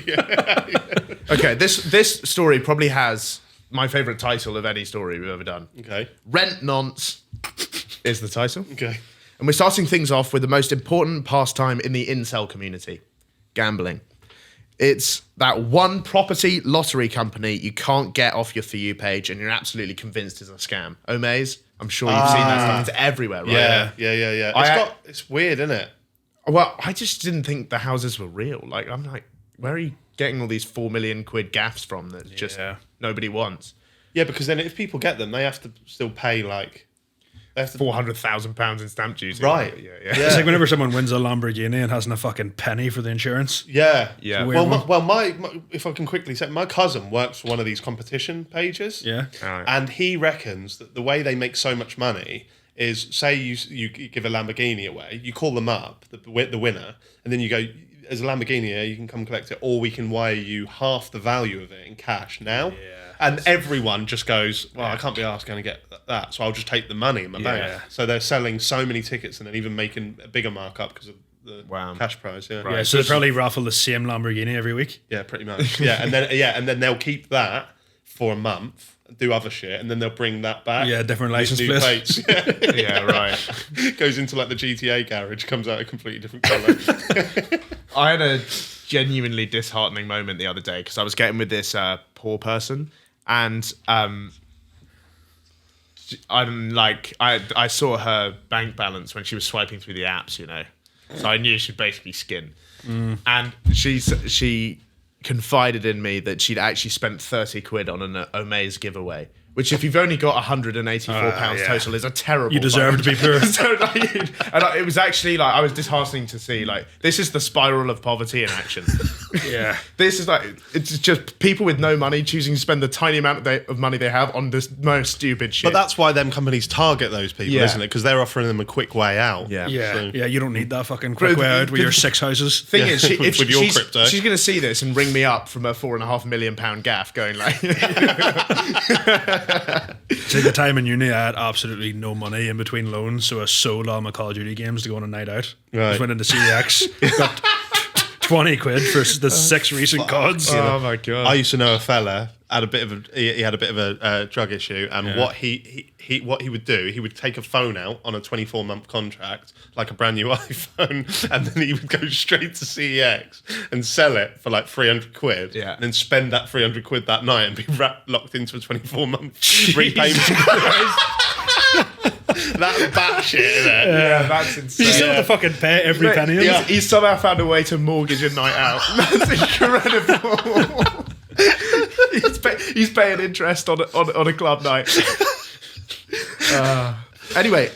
Yeah. Okay, this story probably has my favorite title of any story we've ever done. Okay. Rent Nonce is the title. Okay. And we're starting things off with the most important pastime in the incel community, gambling. It's that one property lottery company you can't get off your For You page and you're absolutely convinced is a scam. Omaze, I'm sure you've seen that stuff. It's everywhere, right? Yeah. It's weird, isn't it? Well, I just didn't think the houses were real. Like, I'm like, where are you getting all these 4 million quid gaffs from that just Yeah. nobody wants? Yeah, because then if people get them, they have to still pay like. They have to, £400,000 in stamp duty. Right. Yeah. It's like whenever someone wins a Lamborghini and hasn't a fucking penny for the insurance. Yeah. Yeah. Weird Well, one. my if I can quickly say, my cousin works for one of these competition pages. Yeah. Alright. And he reckons that the way they make so much money is, say you give a Lamborghini away, you call them up, the winner, and then you go, as a Lamborghini here, you can come collect it, or we can wire you half the value of it in cash now. Yeah. And everyone just goes, well, I can't be asked going to get that, so I'll just take the money in my bank. Yeah. So they're selling so many tickets and then even making a bigger markup because of the Wow. cash prize. Yeah. Yeah, so they probably raffle the same Lamborghini every week. Yeah, pretty much. And then they'll keep that for a month, do other shit, and then they'll bring that back. Yeah, different with license new plates. plates. Yeah, right. Goes into like the GTA garage, comes out a completely different colour. I had a genuinely disheartening moment the other day because I was getting with this poor person, and I'm like, I saw her bank balance when she was swiping through the apps, you know, so I knew she'd basically skin. And she confided in me that she'd actually spent 30 quid on an Omaze giveaway, which if you've only got £184 yeah. total is a terrible. You deserve to be poor. So, like, and it was actually like I was disheartening to see like this is the spiral of poverty in action. Yeah. This is like it's just people with no money choosing to spend the tiny amount of money they have on this most stupid shit. But that's why them companies target those people, Yeah. isn't it? Because they're offering them a quick way out. Yeah. Yeah. So- Yeah, you don't need that fucking quick way out with your 6 houses. thing is, with your she's, crypto. she's going to see this and ring me up from a £4.5 million gaff, going like, See, the time in uni, I had absolutely no money in between loans, so I sold all my Call of Duty games to go on a night out. Right. Just went into CX, got 20 quid for the 6 recent CODs. oh my god, I used to know a fella had a bit of he had a bit of a drug issue, and what he would do, he would take a phone out on a 24-month contract, like a brand new iPhone, and then he would go straight to CEX and sell it for like 300 quid, Yeah. and then spend that 300 quid that night and be locked into a 24-month repayment. That's batshit, isn't it? yeah, that's insane. You still have to fucking pay every penny. of it. He's somehow found a way to mortgage a night out. That's incredible. he's paying interest on a club night. Anyway,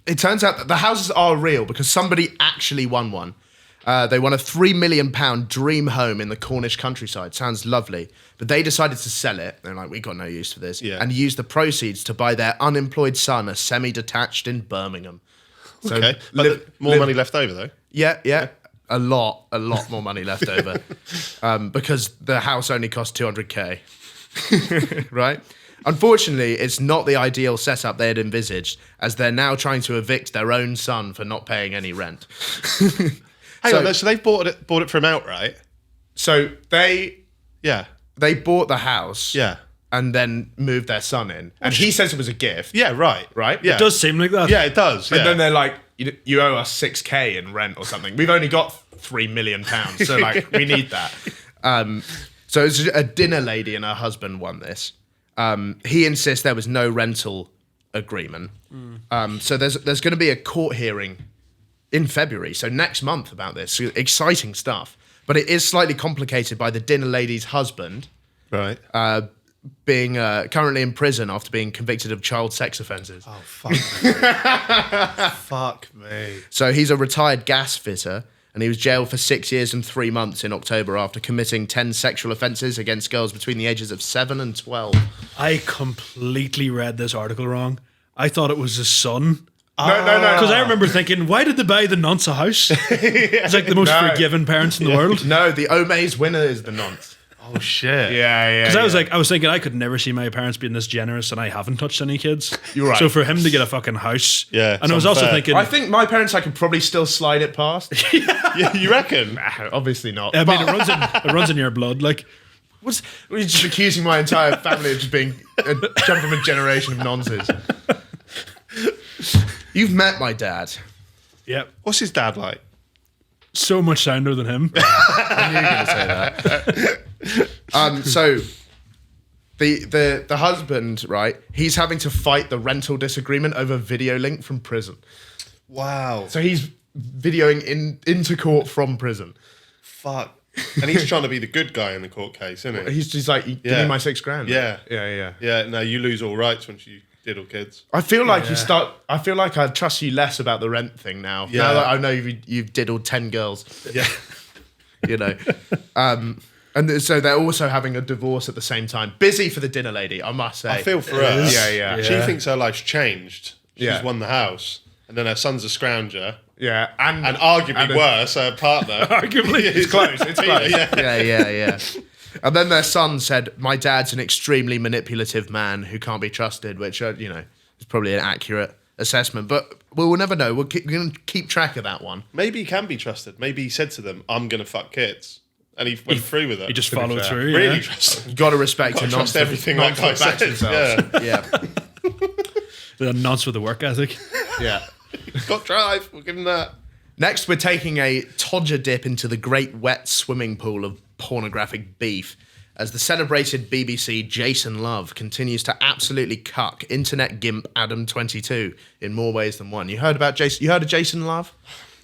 it turns out that the houses are real because somebody actually won one. They won a £3 million dream home in the Cornish countryside. Sounds lovely. But they decided to sell it. They're like, we got no use for this. Yeah. And use the proceeds to buy their unemployed son a semi-detached in Birmingham. So Okay, but more money left over though. Yeah. A lot more money left over. Because the house only cost 200k. Right? Unfortunately, it's not the ideal setup they had envisaged, as they're now trying to evict their own son for not paying any rent. Hang on, so they've bought it from outright? So they Yeah. bought the house Yeah. and then moved their son in. And he says it was a gift. Yeah, right. Right? Yeah. It does seem like that. Yeah, it does. And Yeah. then they're like, you owe us 6k in rent or something. We've only got £3 million, so like we need that. So it's a dinner lady and her husband won this. He insists there was no rental agreement. So there's going to be a court hearing in February, so next month, about this. So exciting stuff. But it is slightly complicated by the dinner lady's husband Right. being currently in prison after being convicted of child sex offences. Oh, fuck me. Fuck me. So he's a retired gas fitter, and he was jailed for 6 years and 3 months in October after committing 10 sexual offences against girls between the ages of 7 and 12. I completely read this article wrong. I thought it was his son. No. Because I remember thinking, why did they buy the nonce a house? It's like the most No. forgiving parents in the world. No, the Omaze winner is the nonce. Oh, shit. Yeah. Because I was thinking I could never see my parents being this generous, and I haven't touched any kids. You're right. So for him to get a fucking house, Yeah, and I was it's also unfair. thinking, I think my parents, I could probably still slide it past. Yeah, you reckon? Obviously not. I mean, But it runs in your blood. Like, we're just accusing my entire family of just being jump from a generation of nonsense. You've met my dad. yep, What's his dad like? so much sounder than him. I knew you were going to say that. So the husband, right? He's having to fight the rental disagreement over video link from prison. Wow. So he's videoing into court from prison. Fuck. And he's trying to be the good guy in the court case, isn't he? He's just like, give Yeah. me my £6,000. Yeah. Yeah. Yeah, no, you lose all rights once you diddle kids. I feel like I feel like I trust you less about the rent thing now. Yeah. Now that I know you've diddled 10 girls. Yeah. You know. And so they're also having a divorce at the same time. Busy for the dinner lady, I must say. I feel for her. Yeah. She thinks her life's changed. She's Yeah. won the house. And then her son's a scrounger. Yeah. And arguably worse, her partner. Arguably, It's close. It's close. Yeah. Yeah. And then their son said, "My dad's an extremely manipulative man who can't be trusted," which, is probably an accurate assessment. But we'll never know. We're going to keep track of that one. Maybe he can be trusted. Maybe he said to them, I'm going to fuck kids. And he went through with it. he just To be followed fair. through. Yeah. really trusted. You got to respect Gotta a trust nonce. everything that guy backs says. themselves. Yeah. Yeah. The nonce with the work ethic. Yeah. Got drive. We'll give him that. Next, we're taking a todger dip into the great wet swimming pool of pornographic beef as the celebrated BBC Jason Love continues to absolutely cuck internet gimp Adam22 in more ways than one. You heard about Jason? You heard of Jason Love?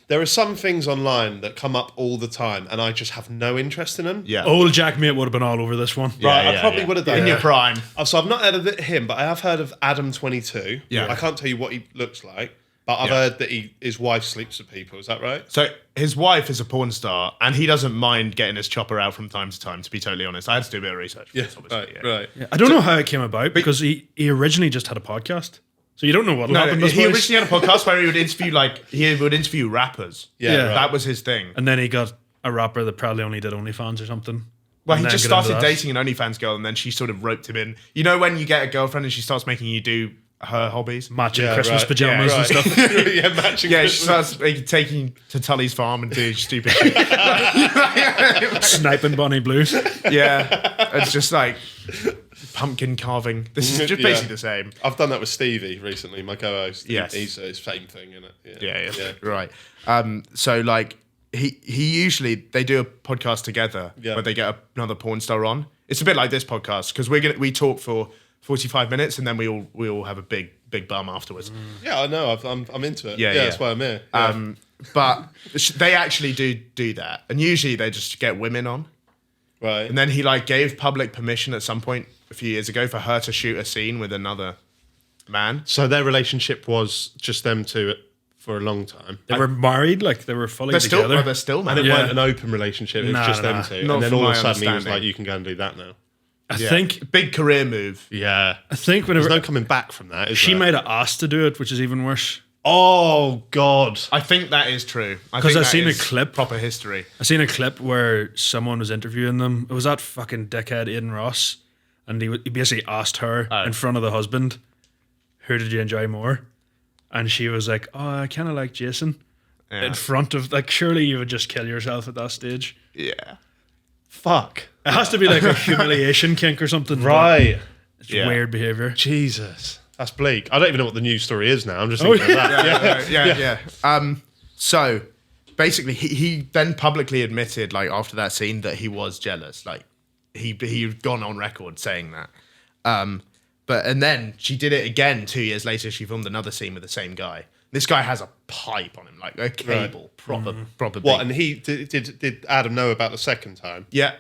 There are some things online that come up all the time, and I just have no interest in them. Yeah. Old JaackMaate would have been all over this one. Right, I yeah, probably yeah. would have done In your prime. So I've not heard of him, but I have heard of Adam22. Yeah. I can't tell you what he looks like, but I've Yeah. heard that his wife sleeps with people. Is that right? So his wife is a porn star, and he doesn't mind getting his chopper out from time to time, to be totally honest. I had to do a bit of research for this, obviously. Right. I don't know how it came about because he originally just had a podcast. So you don't know what'll No, happen. he this place. originally had a podcast where he would interview rappers. Yeah, Yeah. right. That was his thing. And then he got a rapper that probably only did OnlyFans or something. Well, And he then just got into started that. dating an OnlyFans girl, and then she sort of roped him in. You know when you get a girlfriend and she starts making you do her hobbies? Matching Yeah, Christmas right. pajamas Yeah, and right. stuff. Yeah, matching. Yeah, she Christmas. starts taking you to Tully's farm and doing stupid shit. Sniping Bonnie Blues. Yeah, it's just like pumpkin carving. This is just Yeah. basically the same. I've done that with Stevie recently, my co-host. Yes. He's the same thing, isn't it? Yeah. Right. So like he usually they do a podcast together Yeah. where they get another porn star on. It's a bit like this podcast because we talk for 45 minutes and then we all have a big bum afterwards. Yeah, I know. I'm into it. Yeah, Yeah, yeah. that's why I'm here. Yeah. But they actually do that, and usually they just get women on. Right. And then he like gave public permission at some point a few years ago for her to shoot a scene with another man. So their relationship was just them two for a long time. They were married, like they were fully They're still together. And married. it Yeah. weren't an open relationship. It was Nah, just them nah. two. Not And then from all of my a sudden he was understanding. like, you can go and do that now. I Yeah. think Big career move. Yeah. whenever There's no coming back from that, is she there? might have asked to do it, which is even worse. Oh, God. I think that is true. 'Cause I've seen a clip. Proper history. I seen a clip where someone was interviewing them. It was that fucking dickhead Aidan Ross, and he basically asked her in front of the husband, who did you enjoy more? And she was like, oh, I kind of like Jason. In front of, like, surely you would just kill yourself at that stage. Yeah. Fuck. It has to be like a humiliation kink or something. but Right. It's weird behavior. Jesus. That's bleak. I don't even know what the news story is now. I'm just thinking of that. Yeah. So basically, he then publicly admitted, like after that scene, that he was jealous. Like he'd gone on record saying that. And then she did it again 2 years later. She filmed another scene with the same guy. This guy has a pipe on him, like a cable, proper. What? big. And he did Adam know about the second time? Yeah.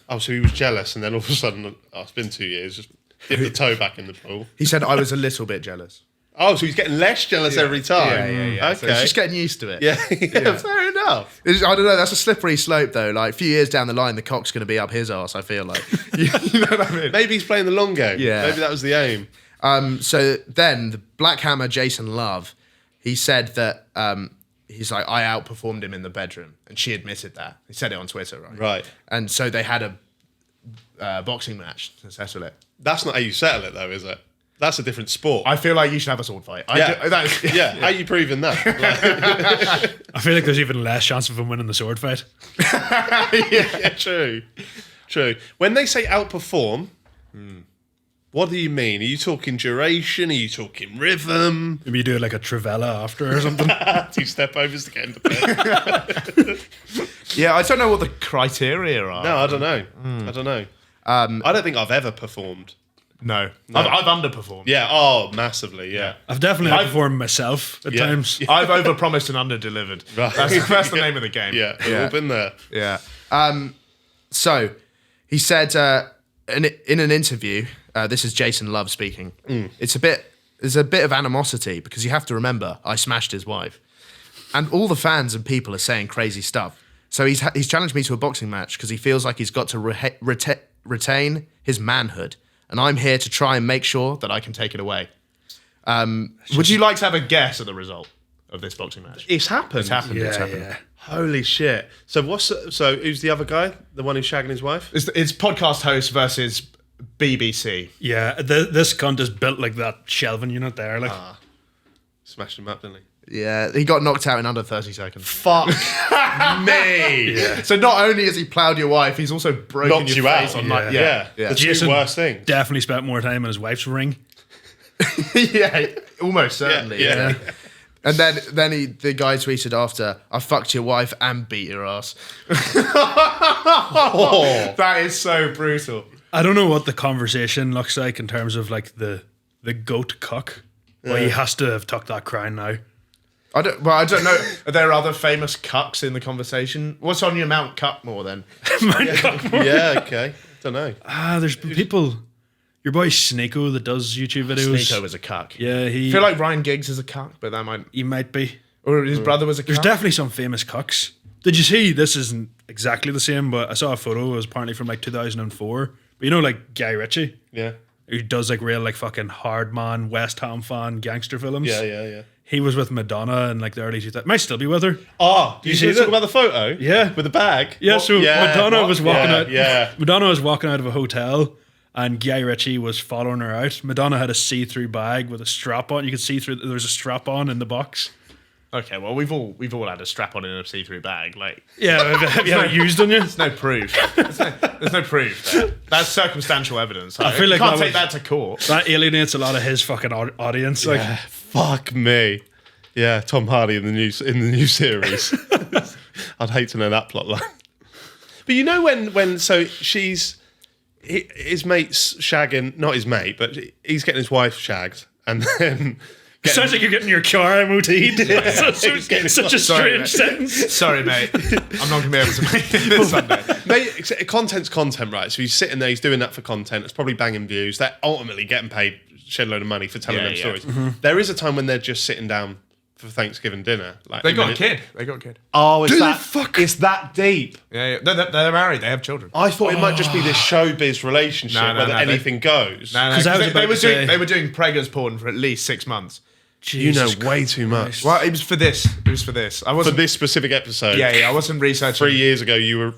Oh, so he was jealous, and then all of a sudden, it's been 2 years. Just dip the toe back in the pool. He said I was a little bit jealous. Oh, so he's getting less jealous every time. Yeah. Okay. So he's just getting used to it. yeah, fair enough. I don't know. That's a slippery slope, though. Like a few years down the line, the cock's going to be up his arse. I feel like. You know what I mean? Maybe he's playing the long game. Yeah. Maybe that was the aim. So then the Black Hammer, Jason Love, he said that he's like, I outperformed him in the bedroom, and she admitted that. He said it on Twitter, right? Right. And so they had a boxing match to settle it. That's not how you settle it, though, is it? That's a different sport. I feel like you should have a sword fight. Yeah. How are you proving that? Like, I feel like there's even less chance of him winning the sword fight. yeah, true. When they say outperform, what do you mean? Are you talking duration? Are you talking rhythm? Maybe you do it like a Travella after or something. 2 step overs to get into bed. Yeah, I don't know what the criteria are. No, I don't know. I don't know. I don't think I've ever performed. No. I've underperformed. Yeah. Oh, massively. Yeah. I've definitely outperformed myself at Yeah. times. Yeah. I've overpromised and underdelivered. Right. That's the name of the game. Yeah. We've all been there. Yeah. So he said in an interview, this is Jason Love speaking. There's a bit of animosity because you have to remember I smashed his wife, and all the fans and people are saying crazy stuff. So he's challenged me to a boxing match because he feels like he's got to retain his manhood, and I'm here to try and make sure that I can take it away. Would you like to have a guess at the result of this boxing match? It's happened. It's happened. It's happened. Yeah. Holy shit. So who's the other guy? The one who's shagging his wife? It's podcast host versus BBC. Yeah, this cunt is built like that shelving unit there. Like, Smashed him up, didn't he? Yeah, he got knocked out in under 30 seconds. Fuck me. yeah. So not only has he ploughed your wife, he's also broken Knocked your you face out. on Yeah. like yeah. The two worst things. definitely spent more time in his wife's ring. Yeah, almost certainly. Yeah. And then the guy tweeted after, I fucked your wife and beat your ass. That is so brutal. I don't know what the conversation looks like in terms of like the goat cuck. Well, he has to have tucked that crown now. I don't know. Are there other famous cucks in the conversation? What's on your Mount Cuckmore then? Yeah, okay. Don't know. There's people. Your boy Sneeko that does YouTube videos. Sneeko was a cuck. Yeah, I feel like Ryan Giggs is a cuck, but that might... he might be. Or his brother was a cuck. There's definitely some famous cucks. Did you see? This isn't exactly the same, but I saw a photo. It was apparently from like 2004. But you know, like Guy Ritchie, Yeah. who does like real like fucking hard man West Ham fan gangster films. Yeah. He was with Madonna in like the early 2000s. Might still be with her. Oh, do you see see talk that? about the photo? Yeah. With the bag? Yeah, What? so Madonna What? was walking out. Yeah. Madonna was walking out of a hotel, and Guy Ritchie was following her out. Madonna had a see-through bag with a strap on. You could see through. There was a strap on in the box. Okay, well, we've all had a strap on in a see-through bag. Like, Yeah, have you had it used on you? there's no proof. There's no proof there. That's circumstantial evidence. I feel like you can't that take that to court. That alienates a lot of his fucking audience. Like, Yeah. Fuck me. Yeah, Tom Hardy in the new series. I'd hate to know that plot line. But you know when so his mate's shagging, not his mate, but he's getting his wife shagged, and then sounds like you're getting your car MOT'd. Such a strange sentence. Sorry, mate. I'm not going to be able to make it this Sunday. Mate, content's content, right? So he's sitting there, he's doing that for content. It's probably banging views. They're ultimately getting paid a shed load of money for telling Yeah, them yeah. stories. There is a time when they're just sitting down for Thanksgiving dinner. Like They got a kid. Oh, it's Do they that fuck? It's that deep. Yeah. They're married. They have children. I thought it might just be this showbiz relationship No, where they- anything goes. No, 'Cause I was they about were to say- they were doing preggers porn for at least 6 months. You know Jesus way too much. Well, it was for this. I For wasn't. this specific episode. Yeah. I wasn't researching. 3 years ago, you were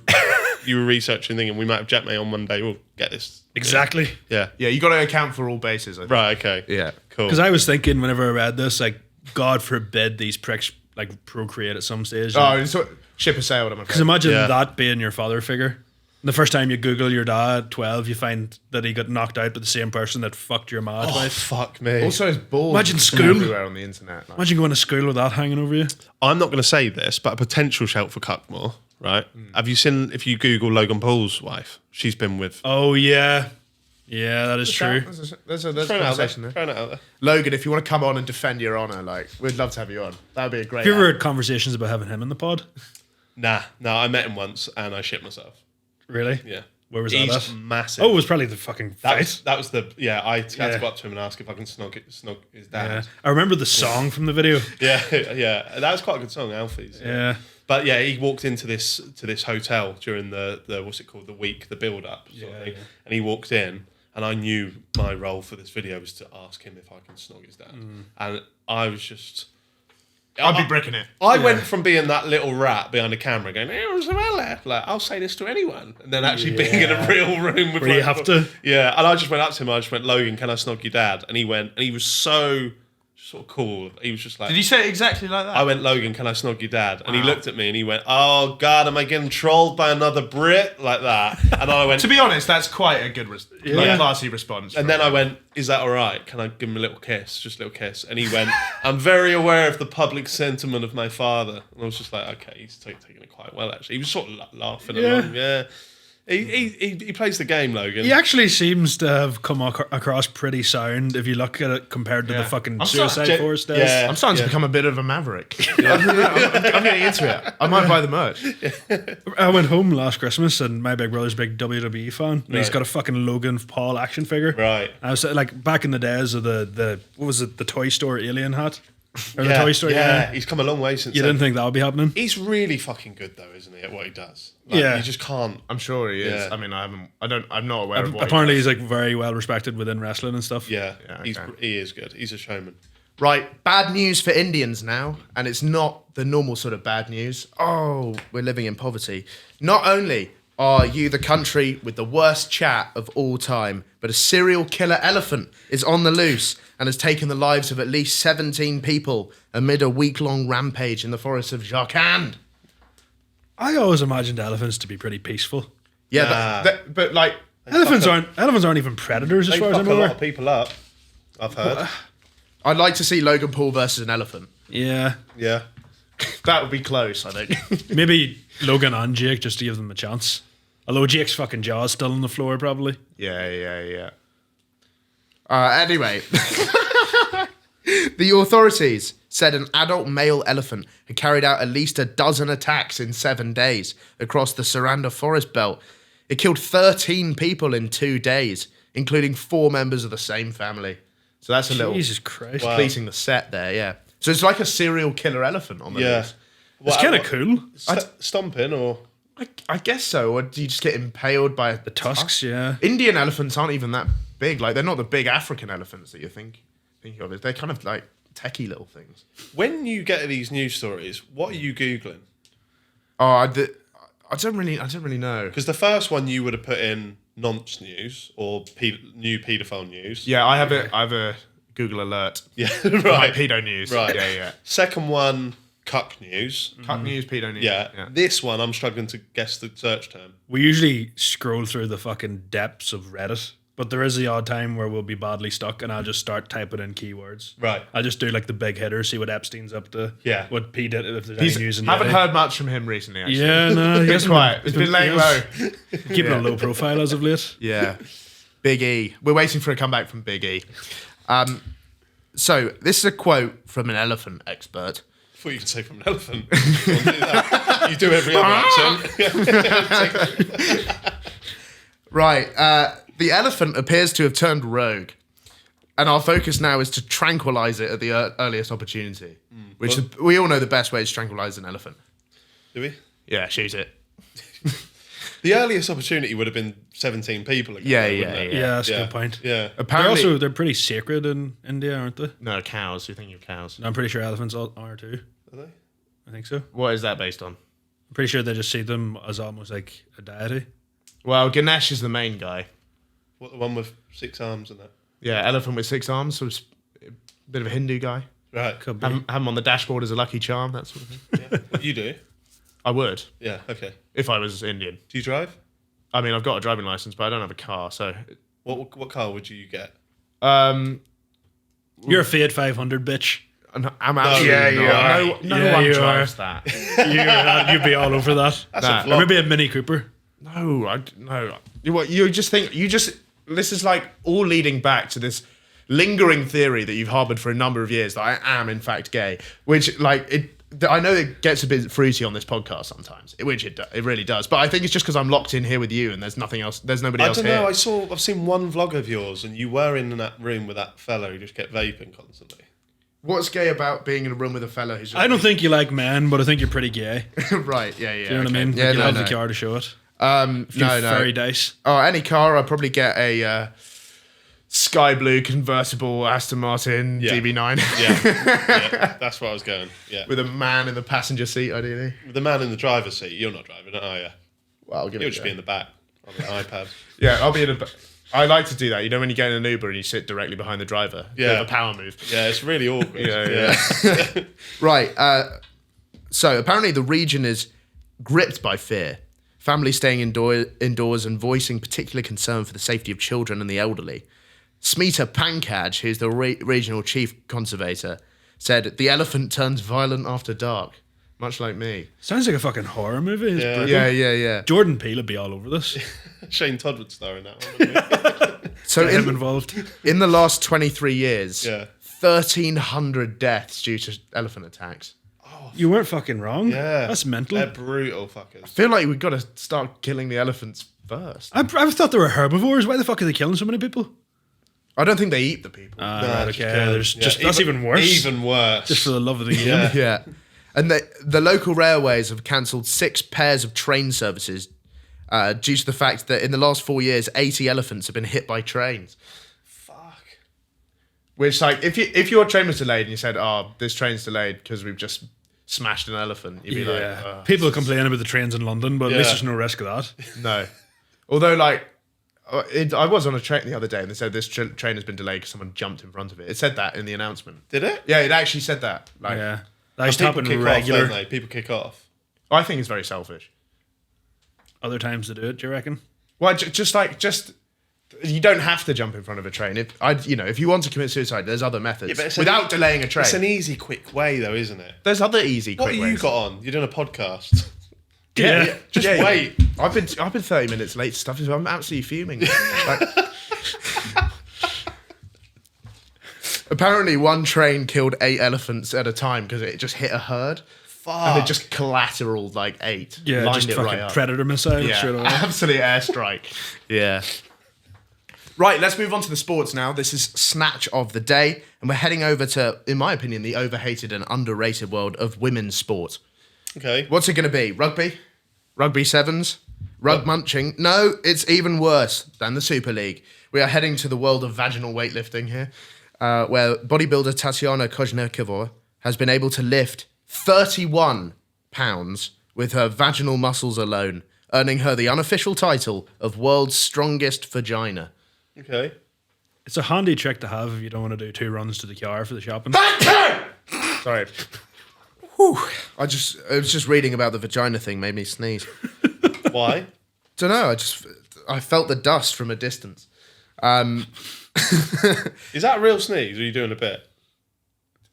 researching thing, and we might have JaackMaate on Monday. We'll get this Exactly. Yeah. Yeah, you got to account for all bases. I think. Right. Okay. Yeah. Cool. Because I was thinking whenever I read this, like, God forbid these pricks like procreate at some stage. Oh, so ship has sailed. I'm Because afraid. imagine Yeah. that being your father figure. The first time you Google your dad, 12, you find that he got knocked out by the same person that fucked your mad oh, wife. fuck me. Also, his balls Imagine just school. everywhere on the internet. Like, Imagine going to school with that hanging over you. I'm not going to say this, but a potential shout for Cuckmore, right? Have you seen, if you Google Logan Paul's wife, she's been with... Oh, yeah. Yeah, that is true. There's a Throwing it out there. conversation there. Throwing it out there. Logan, if you want to come on and defend your honour, like, we'd love to have you on. That would be a great. Have you ever ad. had conversations about having him in the pod? Nah, I met him once and I shit myself. Really? Yeah. Where was He's that at? massive. Oh, it was probably the fucking fight. That was the... Yeah, I had Yeah. to go up to him and ask if I can snog his dad. Yeah. I remember the song from the video. Yeah, yeah. That was quite a good song, Alfie's. Yeah. But yeah, he walked into this hotel during the what's it called, the week, the build up sort of thing. Yeah. And he walked in, and I knew my role for this video was to ask him if I can snog his dad. And I was just, I'd be bricking it. I went from being that little rat behind the camera going, "Hey, Rosabella," like I'll say this to anyone, and then actually being in a real room with Where you have to. Yeah, and I just went up to him. I just went, "Logan, can I snog your dad?" And he went, and he was so sort of cool. He was just like, Did you say it exactly like that? I went, "Logan, can I snog your dad?" And he looked at me and he went, "Oh God, am I getting trolled by another Brit?" Like that. And I went, To be honest, that's quite a good, classy response. and then I went, "Is that all right? Can I give him a little kiss? Just a little kiss?" And he went, "I'm very aware of the public sentiment of my father." And I was just like, "Okay, he's taking it quite well, actually." He was sort of laughing along. Yeah. He plays the game, Logan. He actually seems to have come across pretty sound if you look at it compared to the fucking I'm Suicide sorry, Force days. yeah. I'm starting to become a bit of a maverick. I'm getting into it. I might buy the merch. I went home last Christmas and my big brother's a big WWE fan and he's Right. got a fucking Logan Paul action figure. Right. I was like back in the days of the what was it, the Toy Store alien hat? Or Yeah, the Toy Store, yeah. He's come a long way since You then. didn't think that would be happening? He's really fucking good though, isn't he, at what he does? Like, Yeah. You just can't. I'm sure he is. Yeah. I mean, I'm not aware of what Apparently he he's does. like very well respected within wrestling and stuff. Yeah. Yeah, He is good. He's a showman. Right, bad news for Indians now, and it's not the normal sort of bad news. Oh, we're living in poverty. Not only are you the country with the worst chat of all time, but a serial killer elephant is on the loose and has taken the lives of at least 17 people amid a week-long rampage in the forest of Jharkhand. I always imagined elephants to be pretty peaceful. Yeah, Nah. but like, Elephants aren't even predators as They far as fuck I'm a lot aware. of people up. I've heard. I'd like to see Logan Paul versus an elephant. Yeah. Yeah. That would be close, I think. Maybe Logan and Jake just to give them a chance. Although Jake's fucking jaw's still on the floor probably. Yeah. Anyway, the authorities said an adult male elephant had carried out at least a dozen attacks in 7 days across the Saranda forest belt. It killed 13 people in 2 days, including 4 members of the same family. So that's a little Jesus Christ. completing the set there, yeah. So it's like a serial killer elephant on the Yeah. loose. It's kind of cool. Stomping or. I guess so. Or do you just get impaled by The tusks, yeah. Indian elephants aren't even that big. Like, they're not the big African elephants that you think of. They're kind of like techie little things. When you get these news stories, what are you Googling? Oh, I don't really know. Because the first one you would have put in nonce news or new paedophile news. Yeah, I have a Google alert. Yeah, Right. right. Pedo news. Right. Yeah. Second one, cuck news. Cuck news, pedo news. Yeah. This one, I'm struggling to guess the search term. We usually scroll through the fucking depths of Reddit, but there is the odd time where we'll be badly stuck and I'll just start typing in keywords. Right. I'll just do like the big hitter, see what Epstein's up to. Yeah. What P did, if there's He's, any news in haven't Reddit. heard much from him recently, actually. Yeah, no, he He's hasn't quiet. It's been laying low. Keeping a low profile as of late. Yeah. Big E. We're waiting for a comeback from Big E. So this is a quote from an elephant expert. I thought you could say from an elephant. You want to do that? You do every other accent. Right. The elephant appears to have turned rogue. And our focus now is to tranquilize it at the earliest opportunity. Which we all know the best way to tranquilize an elephant. Do we? Yeah, shoot it. The earliest opportunity would have been 17 people ago. Yeah, wouldn't it? Yeah, that's a Yeah. good point. Yeah. Apparently, They're pretty sacred in India, aren't they? no, cows. You're thinking of cows. I'm pretty sure elephants are too. Are they? I think so. What is that based on? I'm pretty sure they just see them as almost like a deity. Well, Ganesh is the main guy. What, the one with 6 arms and that? Yeah, elephant with 6 arms. So it's a bit of a Hindu guy. Right. Could be. Have him on the dashboard as a lucky charm, that sort of thing. Yeah. You do? I would, Yeah, okay. if I was Indian. Do you drive? I mean, I've got a driving license, but I don't have a car, so... What car would you get? You're a Fiat 500, bitch. I'm actually yeah, not. you are. No Yeah, one you drives that. You'd be all over that. That- Or maybe a Mini Cooper. No. You just think this is like all leading back to this lingering theory that you've harbored for a number of years that I am in fact gay, which I know it gets a bit fruity on this podcast sometimes, which it really does. But I think it's just because I'm locked in here with you and there's nothing else. There's nobody I else don't here. know. I've seen one vlog of yours, and you were in that room with that fella who just kept vaping constantly. What's gay about being in a room with a fella who's? Just I don't think you like men, but I think you're pretty gay. right. Yeah. Do you know what I mean? Yeah. Like, you have No. the car to show it. No. Fairy dice. Oh, any car. I'll probably get a sky blue convertible Aston Martin Yeah. DB9 Yeah, that's where I was going. Yeah. with a man in the passenger seat, ideally. With the man in the driver's seat, you're not driving it, are you? Well, I'll give You'll it. just be in the back on the iPad. Yeah, I'll be in a. I like to do that. You know, when you get in an Uber and you sit directly behind the driver. Bit Yeah. of a power move. Yeah, it's really awkward. Yeah. Right. So apparently the region is gripped by fear. Families staying indoors and voicing particular concern for the safety of children and the elderly. Smita Pankaj, who's the regional chief conservator, said the elephant turns violent after dark, much like me. Sounds like a fucking horror movie. It's Yeah. brutal. Yeah. Jordan Peele would be all over this. Shane Todd would star in that one, wouldn't he? So Get him involved. in the last 23 years, Yeah. 1,300 deaths due to elephant attacks. You weren't fucking wrong. Yeah. That's mental. They're brutal fuckers. I feel like we've got to start killing the elephants first. I thought they were herbivores. Why the fuck are they killing so many people? I don't think they eat the people. Right, just okay. kill them. There's Yeah, just that's even worse. Even worse. Just for the love of the game. Yeah. Yeah. And the local railways have cancelled 6 pairs of train services due to the fact that in the last 4 years, 80 elephants have been hit by trains. Fuck. Which, like, if your train was delayed and you said, "Oh, this train's delayed because we've just smashed an elephant," you'd be like, "Oh, People complain about the trains in London, but at least Yeah. there's no risk of that. no." Although, like, I was on a train the other day and they said this train has been delayed because someone jumped in front of it. It said that in the announcement. Did it? Yeah, it actually said that. Like, Yeah. That used to People happen kick regular. off, don't they? People kick off. I think it's very selfish. Other times to do it, do you reckon? Well, just you don't have to jump in front of a train. If you want to commit suicide, there's other methods but it's without delaying a train. It's an easy, quick way, though, isn't it? There's other easy, What quick have you ways. got on? You're doing a podcast. Yeah. Just wait. I've been 30 minutes late to stuff, so I'm absolutely fuming. Like, apparently, one train killed 8 elephants at a time because it just hit a herd. Fuck. And it just collateraled like 8. Yeah, lined just it fucking right up. predator missile straight away. Absolute airstrike. Yeah. Right, let's move on to the sports now. This is Snatch of the Day, and we're heading over to, in my opinion, the overhated and underrated world of women's sport. Okay. What's it going to be? Rugby? Rugby sevens? Rug munching? No, it's even worse than the Super League. We are heading to the world of vaginal weightlifting here, where bodybuilder Tatiana Kozhnikova has been able to lift 31 pounds with her vaginal muscles alone, earning her the unofficial title of world's strongest vagina. Okay. It's a handy trick to have if you don't want to do 2 runs to the car for the shopping. Sorry. Whew. I was just reading about the vagina thing, made me sneeze. Why? Don't know. I felt the dust from a distance. Is that a real sneeze, or are you doing a bit?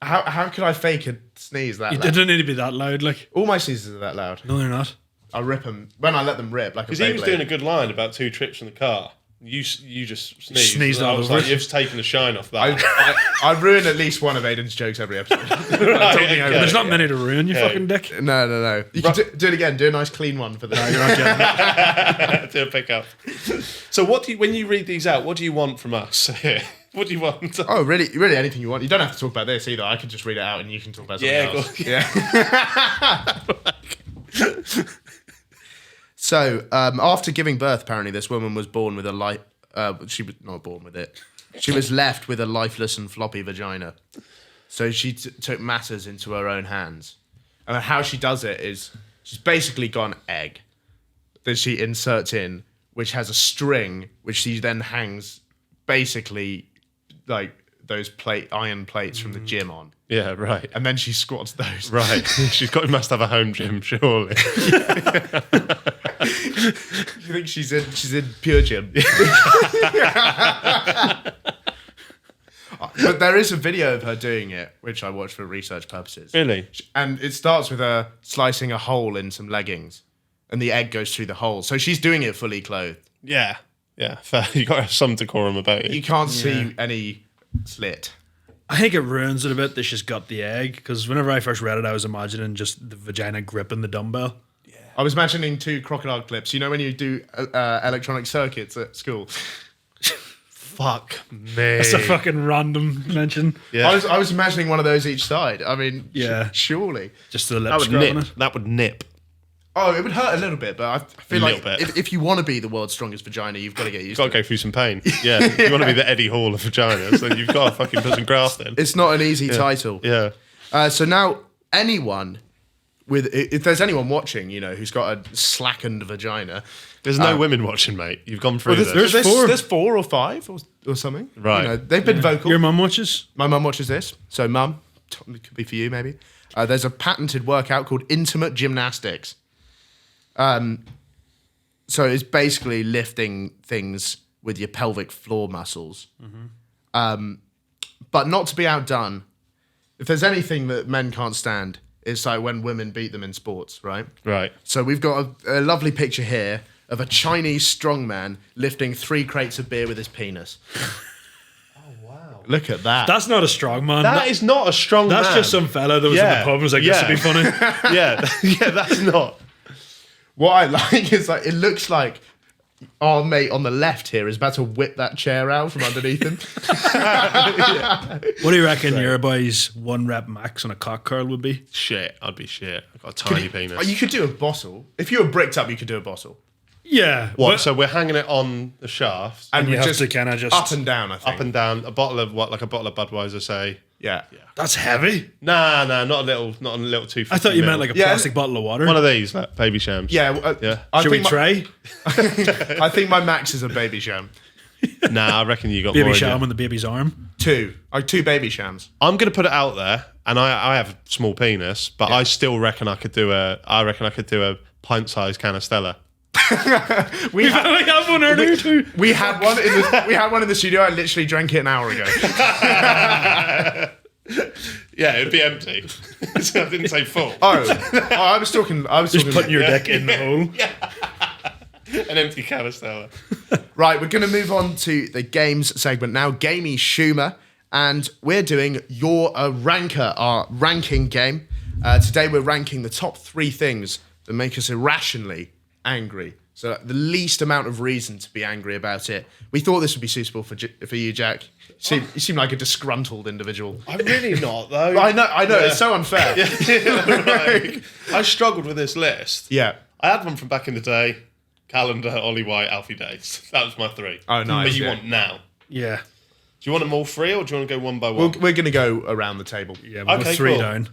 How could I fake a sneeze that It loud? didn't need to be that loud, like. All my sneezes are that loud. No, they're not. I rip them when I let them rip like a Because he was Beyblade. doing a good line about 2 trips in the car. You just sneezed. Sneezed And I all was over like, it. you've taken the shine off that. I ruin at least one of Aidan's jokes every episode. Right, Talking over okay. There's not many to ruin, you Okay. fucking dick. No. You can do it again. Do a nice clean one for the. Do a pickup. So when you read these out, what do you want from us here? What do you want? Oh, really anything you want. You don't have to talk about this either. I could just read it out and you can talk about something Yeah, else. Yeah. So, after giving birth, apparently this woman was born with a she was not born with it. She was left with a lifeless and floppy vagina. So she took matters into her own hands. And how she does it is she's basically got an egg that she inserts in which has a string, which she then hangs basically like those iron plates from the gym on. Yeah, right. And then she squats those. Right. Must have a home gym, surely. You think she's in pure gym? But there is a video of her doing it, which I watched for research purposes. Really? And it starts with her slicing a hole in some leggings, and the egg goes through the hole. So she's doing it fully clothed. Yeah. Yeah, fair. You got to have some decorum about You it. can't see any slit. I think it ruins it a bit that she's got the egg, because whenever I first read it, I was imagining just the vagina gripping the dumbbell. I was imagining 2 crocodile clips. You know when you do electronic circuits at school? Fuck me. It's a fucking random mention. Yeah. I was imagining one of those each side. I mean, Yeah. surely. Just the That lips would grabbing nip. it. That would nip. Oh, it would hurt a little bit, but I feel A like little bit. if you want to be the world's strongest vagina, you've got to get used Got to to it. go through some pain. Yeah. If you want to be the Eddie Hall of vaginas, then you've got to fucking put some graft in. It's not an easy title. Yeah. So now anyone if there's anyone watching, who's got a slackened vagina, There's no women watching, mate. You've gone through this. there's 4 or 5 or something. Right. They've been vocal. Your mum watches? My mum watches this, so mum, it could be for you maybe. There's a patented workout called intimate gymnastics. So it's basically lifting things with your pelvic floor muscles. But not to be outdone, if there's anything that men can't stand, it's like when women beat them in sports, right? Right. So we've got a lovely picture here of a Chinese strongman lifting 3 crates of beer with his penis. Look at that. That's not a strong man. That is not a strong That's man. just some fella that was in the pub and was like, this would be funny. Yeah, that's not. What I like is like it looks like our mate on the left here is about to whip that chair out from underneath him. What do you reckon your boy's 1 rep max on a cock curl would be? Shit, I'd be shit. I've got a tiny penis. Oh, you could do a bottle. If you were bricked up, you could do a bottle. Yeah. What? but- So we're hanging it on the shaft, And you we have to kinda just- up and down, I think. up and down. A bottle of what? Like a bottle of Budweiser, say. Yeah. That's heavy. Nah, not a little 250 I thought you meant mil. like a Yeah. plastic bottle of water. one of these, like baby shams. Yeah. Yeah. Should we think try? I think my max is a baby sham. Nah, I reckon you got Baby more. in sham you. on the baby's arm. 2. 2 baby shams. I'm gonna put it out there, and I have a small penis, but I still reckon I could do a pint-sized can of Stella. We had, I have one earlier too. we had one in the studio. I literally drank it an hour ago. Yeah, it'd be empty. I didn't say full. I was talking. Just putting your dick in the hole. An empty can of Stella. Right, we're going to move on to the games segment now. Gamey Schumer, and we're doing your ranker, our ranking game. Today we're ranking the top 3 things that make us irrationally angry. So the least amount of reason to be angry about it. We thought this would be suitable for you, Jack. You seem like a disgruntled individual. I'm really not, though. I know. It's so unfair. Right. I struggled with this list. Yeah. I had one from back in the day. Calendar, Ollie White, Alfie Days. That was my 3. Oh, nice, But you yeah. want now. Yeah. Do you want them all 3 or do you want to go one by one? We're going to go around the table. Yeah, we'll Okay, go 3 cool. down.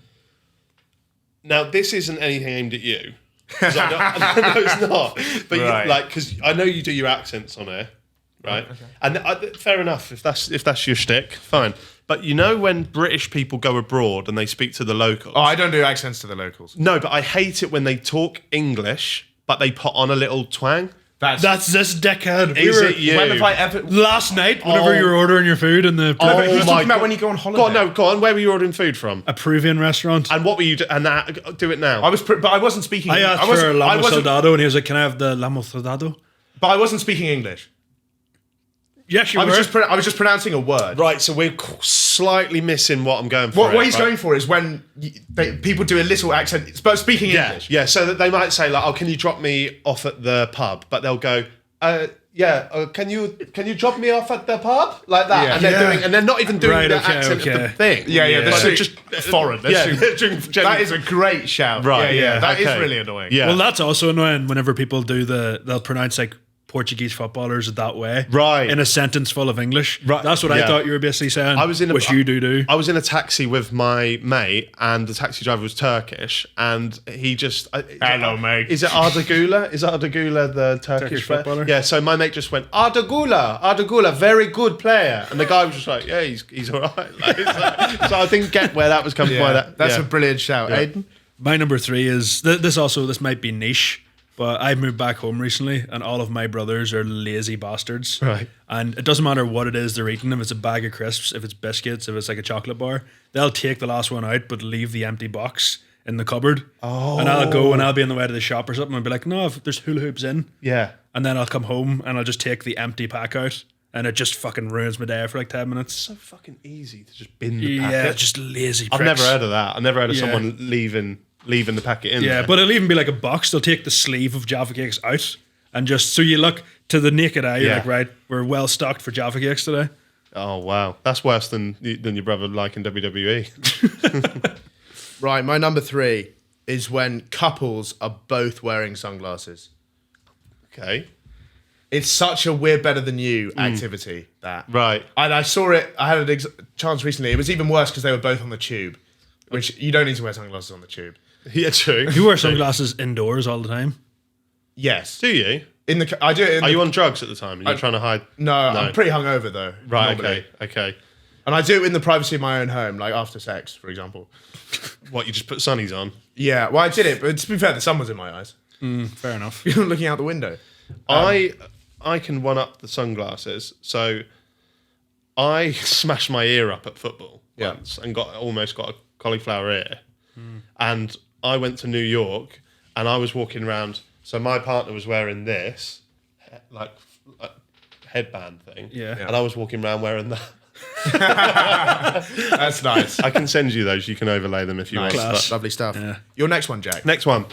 Now, this isn't anything aimed at you. 'Cause I know it's not. But Right. because I know you do your accents on here, right? Okay. And fair enough, if that's your shtick, fine. But you know when British people go abroad and they speak to the locals? Oh, I don't do accents to the locals. No, but I hate it when they talk English, but they put on a little twang. That's this dickhead. Is it you? When have I ever? Last night, whenever Oh. you were ordering your food in the But Oh he's my talking about God. when you go on holiday. Go on. Where were you ordering food from? a Peruvian restaurant, And what were you do it now? But I wasn't speaking. I asked for a lamo soldado, and he was like, "Can I have the lamo soldado?" But I wasn't speaking English. Yes, you I were. was just pronouncing a word. Right, so we're slightly missing what I'm going for. What he's right? going for is when people do a little accent, but speaking English. Yeah, so that they might say like, "Oh, can you drop me off at the pub?" But they'll go, can you drop me off at the pub?" Like that, Yeah. and they're Yeah. doing, and they're not even doing Right, the okay, accent of the okay. thing. Yeah. But That's they're just foreign. That's Yeah, that is a great shout. Right, Yeah. That is okay. really annoying. Yeah. Well, that's also annoying whenever people do they'll pronounce like Portuguese footballers that way, Right. in a sentence full of English. Right, That's what I yeah. thought you were basically saying. I was in a, which you do. I was in a taxi with my mate, and the taxi driver was Turkish, and he just Hello, mate. Is it Arda Güler? Is Arda Güler the Turkish player? footballer? Yeah. So my mate just went Arda Güler, very good player, and the guy was just like, yeah, he's all right. Like, so I didn't get where that was coming from. Yeah, that's yeah. a brilliant shout, Aidan. My number 3 is this might be niche, but I moved back home recently, and all of my brothers are lazy bastards. Right. And it doesn't matter what it is they're eating. If it's a bag of crisps, if it's biscuits, if it's like a chocolate bar, they'll take the last one out, but leave the empty box in the cupboard. Oh. And I'll go and I'll be on the way to the shop or something and be like, no, if there's hula hoops in. Yeah. And then I'll come home and I'll just take the empty pack out, and it just fucking ruins my day for like 10 minutes. So fucking easy to just bin the packet. Yeah, just lazy pricks. I've never heard of that. I've never heard of Yeah. someone leaving the packet in. Yeah, there. but it'll even be like a box. They'll take the sleeve of Jaffa Cakes out, and just so you look to the naked eye, you're Yeah. like, right, we're well stocked for Jaffa Cakes today. Oh wow, that's worse than your brother liking WWE. Right, my number 3 is when couples are both wearing sunglasses. Okay. It's such a we're better than you activity, that. Right. And I saw it, I had an chance recently. It was even worse because they were both on the tube, which you don't need to wear sunglasses on the tube. Yeah, true. You wear sunglasses indoors all the time. Yes. Do you? I do it in Are the, you on drugs at the time and you're trying to hide? No, I'm pretty hungover though. Right, normally. okay. And I do it in the privacy of my own home, like after sex, for example. What, you just put sunnies on? Yeah, well, I did it, but to be fair, the sun was in my eyes. Fair enough. You're looking out the window. I can one up the sunglasses. So I smashed my ear up at football Yeah. once and almost got a cauliflower ear. And I went to New York and I was walking around. So my partner was wearing this, like headband thing. Yeah. And I was walking around wearing that. That's nice. I can send you those. You can overlay them if you Nice. want. Class. Lovely stuff. Yeah. Your next one, Jack. Next one.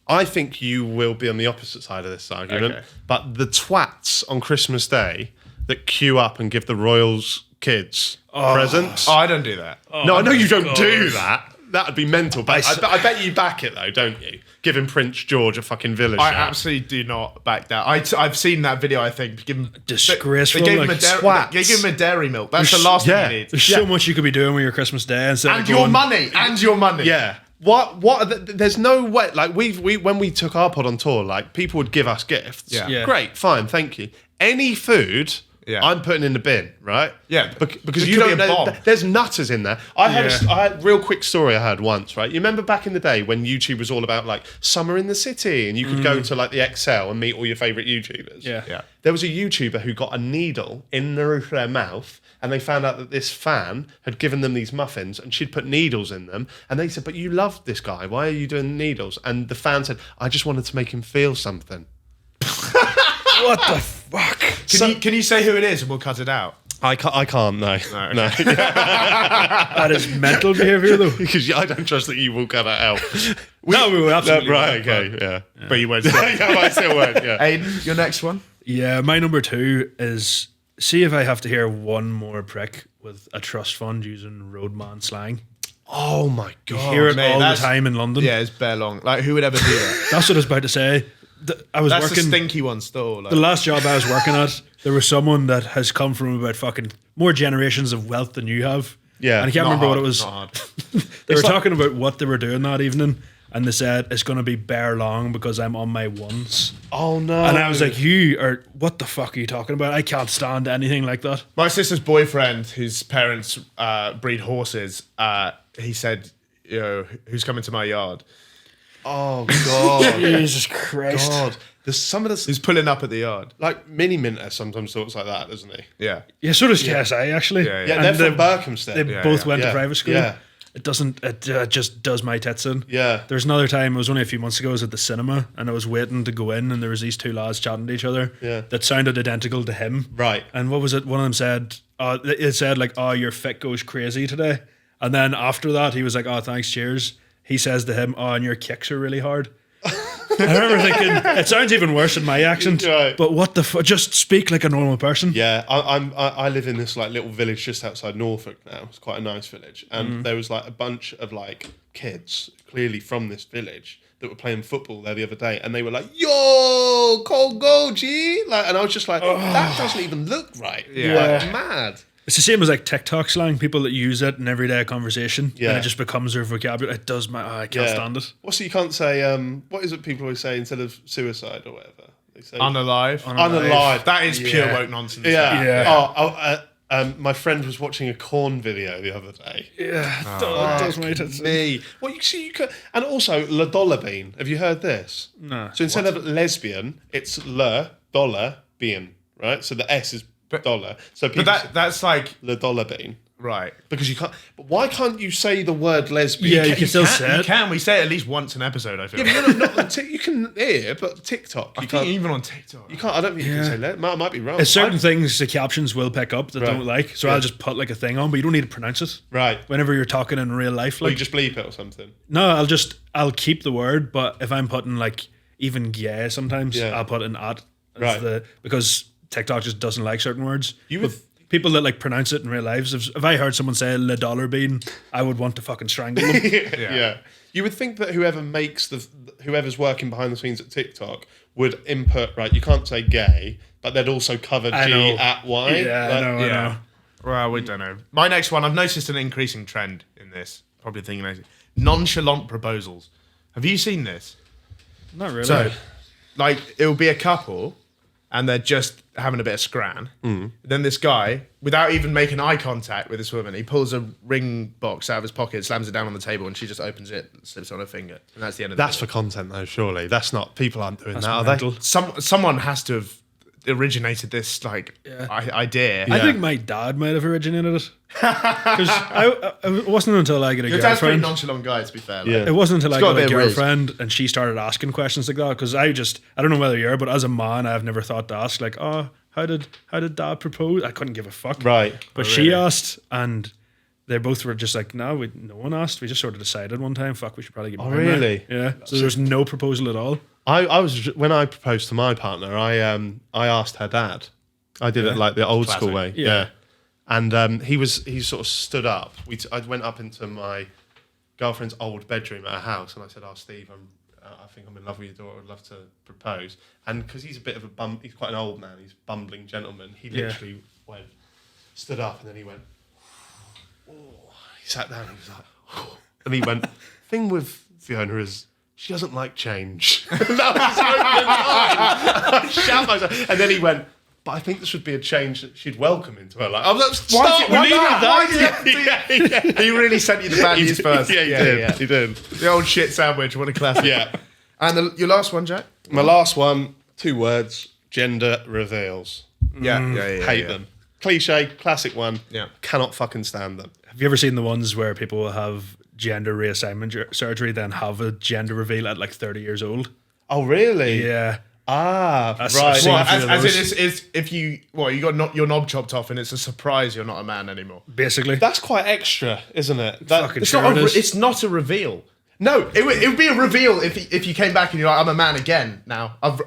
I think you will be on the opposite side of this argument. Okay. But the twats on Christmas Day that queue up and give the Royals kids presents. Oh, I don't do that. No, I know you don't do that. That would be mental. But I I bet you back it though, don't you? Giving Prince George a fucking village. I share. absolutely do not back that. I've seen that video. I think give him Disgraceful, They gave, like him a dairy, twats. they gave him a dairy milk. That's the last yeah. thing you need. There's so much you could be doing with your Christmas Day instead And of your going, money. And your money. Yeah. There's no way. Like we when we took our pod on tour, like people would give us gifts. Yeah. Yeah. Great, fine, thank you. Any food, Yeah. I'm putting in the bin, right? Yeah, because it you could don't be a know. bomb. There's nutters in there. I had Yeah. a real quick story I heard once, right? You remember back in the day when YouTube was all about like summer in the city, and you could go to like the Excel and meet all your favorite YouTubers. Yeah. Yeah. There was a YouTuber who got a needle in the roof of their mouth, and they found out that this fan had given them these muffins, and she'd put needles in them. And they said, "But you love this guy. Why are you doing needles?" And the fan said, "I just wanted to make him feel something." what the fuck? Can you say who it is and we'll cut it out? I can't. No. No. That is mental behaviour though. Because I don't trust that you will cut it out. No, we will absolutely. Right. won't, Okay. Yeah. But you won't say. Yeah, I still won't. Yeah. Aidan, your next one. Yeah, my number 2 is see if I have to hear one more prick with a trust fund using roadman slang. Oh my god. Hear it mate, all the that's- time in London. Yeah, it's bare long. Like, who would ever do that? That's what I was about to say. I was That's working. the stinky one still. Like. The last job I was working at, there was someone that has come from about fucking more generations of wealth than you have. Yeah, And I can't Not remember hard, what it was. not hard. They were like- talking about what they were doing that evening, and they said it's going to be bare long because I'm on my ones. Oh no. And I was like, what the fuck are you talking about? I can't stand anything like that. My sister's boyfriend, whose parents breed horses, he said, you know, who's coming to my yard? oh god. Jesus Christ. God. There's some of Who's this pulling up at the yard? like Mini Minter sometimes talks like that, doesn't he? Yeah. Yeah, so does KSI actually. Yeah, Yeah, And they're from they Berkhamsted. Yeah, both yeah. went to Yeah, private school. yeah. It just does my tits in. Yeah. There's another time, it was only a few months ago, I was at the cinema and I was waiting to go in and there was these two lads chatting to each other Yeah. that sounded identical to him. Right. And what was it? One of them said, it said like, "Oh, your fit goes crazy today." And then after that, he was like, "Oh, thanks, cheers." He says to him, "Oh, and your kicks are really hard." I remember thinking, it sounds even worse in my accent. Right. But what the fuck? Just speak like a normal person. Yeah, I live in this like little village just outside Norfolk now. It's quite a nice village, and there was like a bunch of like kids clearly from this village that were playing football there the other day, and they were like, "Yo, cold go, G!" Like, and I was just like, "That doesn't even look right." Like, mad. It's the same as like TikTok slang. People that use it in everyday conversation, Yeah. and it just becomes their vocabulary. It does I can't stand it. What's it you can't say? What is it people always say instead of suicide or whatever? They say Unalive. unalive. That is pure woke nonsense. Yeah. Yeah. My friend was watching a Corn video the other day. Yeah, it does mate. It's Me. Well, you see, you can, and also La Dollar Bean. Have you heard this? No. So instead of lesbian, it's Le Dollar Bean, right? So the S is dollar. So people But that's like Le Dollar Bean right. because you can't. But why can't you say the word lesbian? Yeah, you can still say You it. can. We say it at least once an episode. I feel. Yeah, but you're not on you can hear, but TikTok I you think can't. even on TikTok. You can't. I don't think you can say let. I might be wrong. There's certain things the captions will pick up that Right. don't like, so Yeah. I'll just put like a thing on, but you don't need to pronounce it. Right. Whenever you're talking in real life, Or like you just bleep it or something. no, I'll keep the word, but if I'm putting like even gay sometimes, Yeah. I'll put an at as Right. because TikTok just doesn't like certain words. You would- But people that like pronounce it in real lives, if I heard someone say Le Dollar Bean, I would want to fucking strangle them. Yeah. You would think that whoever's working behind the scenes at TikTok would input, right, you can't say gay, but they'd also cover I G know. at Y. Yeah, Like, I know. Yeah. Well, we don't know. My next one, I've noticed an increasing trend in this. Probably thinking nonchalant proposals. Have you seen this? Not really. So, like, it'll be a couple, and they're just having a bit of scran. Then this guy, without even making eye contact with this woman, he pulls a ring box out of his pocket, slams it down on the table, and she just opens it, and slips it on her finger, and that's the end of That's it. for content, though, surely. That's not, people aren't doing That's that, are mental. they? Someone has to have originated this idea. I think my dad might have originated it. Because it wasn't until I got a Your dad's a pretty girlfriend. nonchalant guy, to be fair. Yeah. It wasn't until I got a got a bit of riz. girlfriend and she started asking questions like that. Because I don't know whether you're, but as a man, I've never thought to ask like, oh, how did dad propose? I couldn't give a fuck. Right. But she asked, and they both were just like, no, no one asked. We just sort of decided one time, fuck, we should probably get married. now." really? Yeah. So there was no proposal at all. I was, when I proposed to my partner, I asked her dad. I did it like the old school way. Yeah. And he sort of stood up. I went up into my girlfriend's old bedroom at her house, and I said, "Oh, Steve, I think I'm in love with your daughter. I'd love to propose." And because he's a bit of he's quite an old man. He's a bumbling gentleman. He literally stood up, and then he went. Oh, he sat down. And he was like, oh. And he went. Thing with Fiona is she doesn't like change. That was so benign. I shat myself. And then he went. But I think this would be a change that she'd welcome into her life. I'm like, stop with that. He really sent you the bad news first. Yeah, he did. He did. The old shit sandwich. What a classic. Yeah. And your last one, Jack? My last one, 2 words, gender reveals. Yeah. Hate them. Cliche, classic one. Yeah. Cannot fucking stand them. Have you ever seen the ones where people will have gender reassignment surgery, then have a gender reveal at like 30 years old? Oh, really? Yeah. Ah, I've right. seen Well, a few of as those. it is if you got your knob chopped off and it's a surprise you're not a man anymore. Basically. That's quite extra, isn't it? That, Fucking It's sure not it is. it's not a reveal. No, it would be a reveal if you came back and you're like, I'm a man again now. I've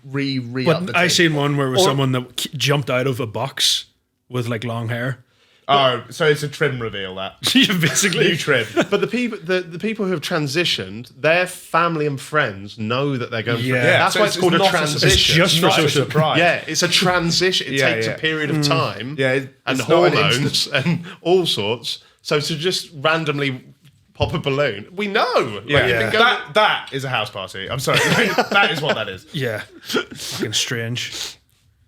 re up the But I tape. seen one where it was someone that jumped out of a box with like long hair. Oh, so it's a trim reveal that. Basically. New trim. But the people who have transitioned, their family and friends know that they're going through. Yeah. That's So why it's called a not transition. It's just for not a social surprise. Yeah, it's a transition. It Yeah, takes yeah. a period of time Yeah, and it's not an hormones and all sorts. So to just randomly pop a balloon, we know. Yeah, Like, you've been going- that is a house party. I'm sorry. That is what that is. Yeah. Fucking strange.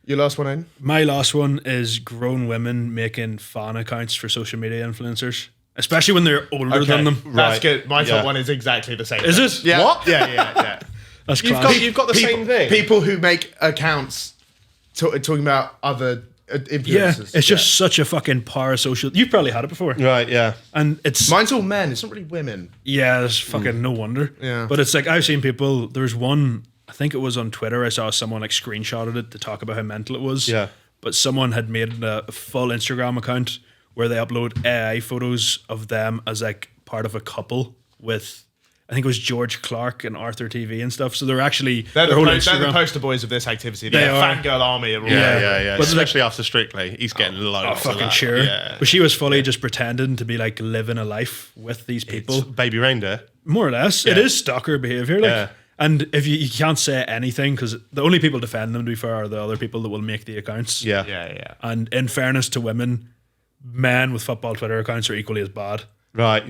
Your last one, Aidan? My last one is grown women making fan accounts for social media influencers, especially when they're older than them. That's Right. good. My top Yeah. one is exactly the same. Is thing. it? Yeah. What? Yeah. That's You've class. got the same thing. People who make accounts talking about other Yeah, influencers. it's just such a fucking parasocial. You've probably had it before, Right, yeah. and it's Mine's all men. It's not really women. yeah, there's fucking no wonder. Yeah. But it's like I've seen people. There's one. I think it was on Twitter. I saw someone like screenshotted it to talk about how mental it was. Yeah. But someone had made a full Instagram account where they upload AI photos of them as like part of a couple with I think it was George Clark and Arthur TV and stuff. So they're actually They're the, whole they're the Instagram- poster boys of this activity. They The are. fangirl army are all Yeah. But Especially after Strictly, he's getting loads. Oh, of fucking that. sure. Yeah. But she was fully just pretending to be like living a life with these people. It's baby reindeer. More or less. It is stalker behavior. Like, Yeah. and if you can't say anything, because the only people defending them, to be fair, are the other people that will make the accounts. Yeah. And in fairness to women, men with football Twitter accounts are equally as bad. Right.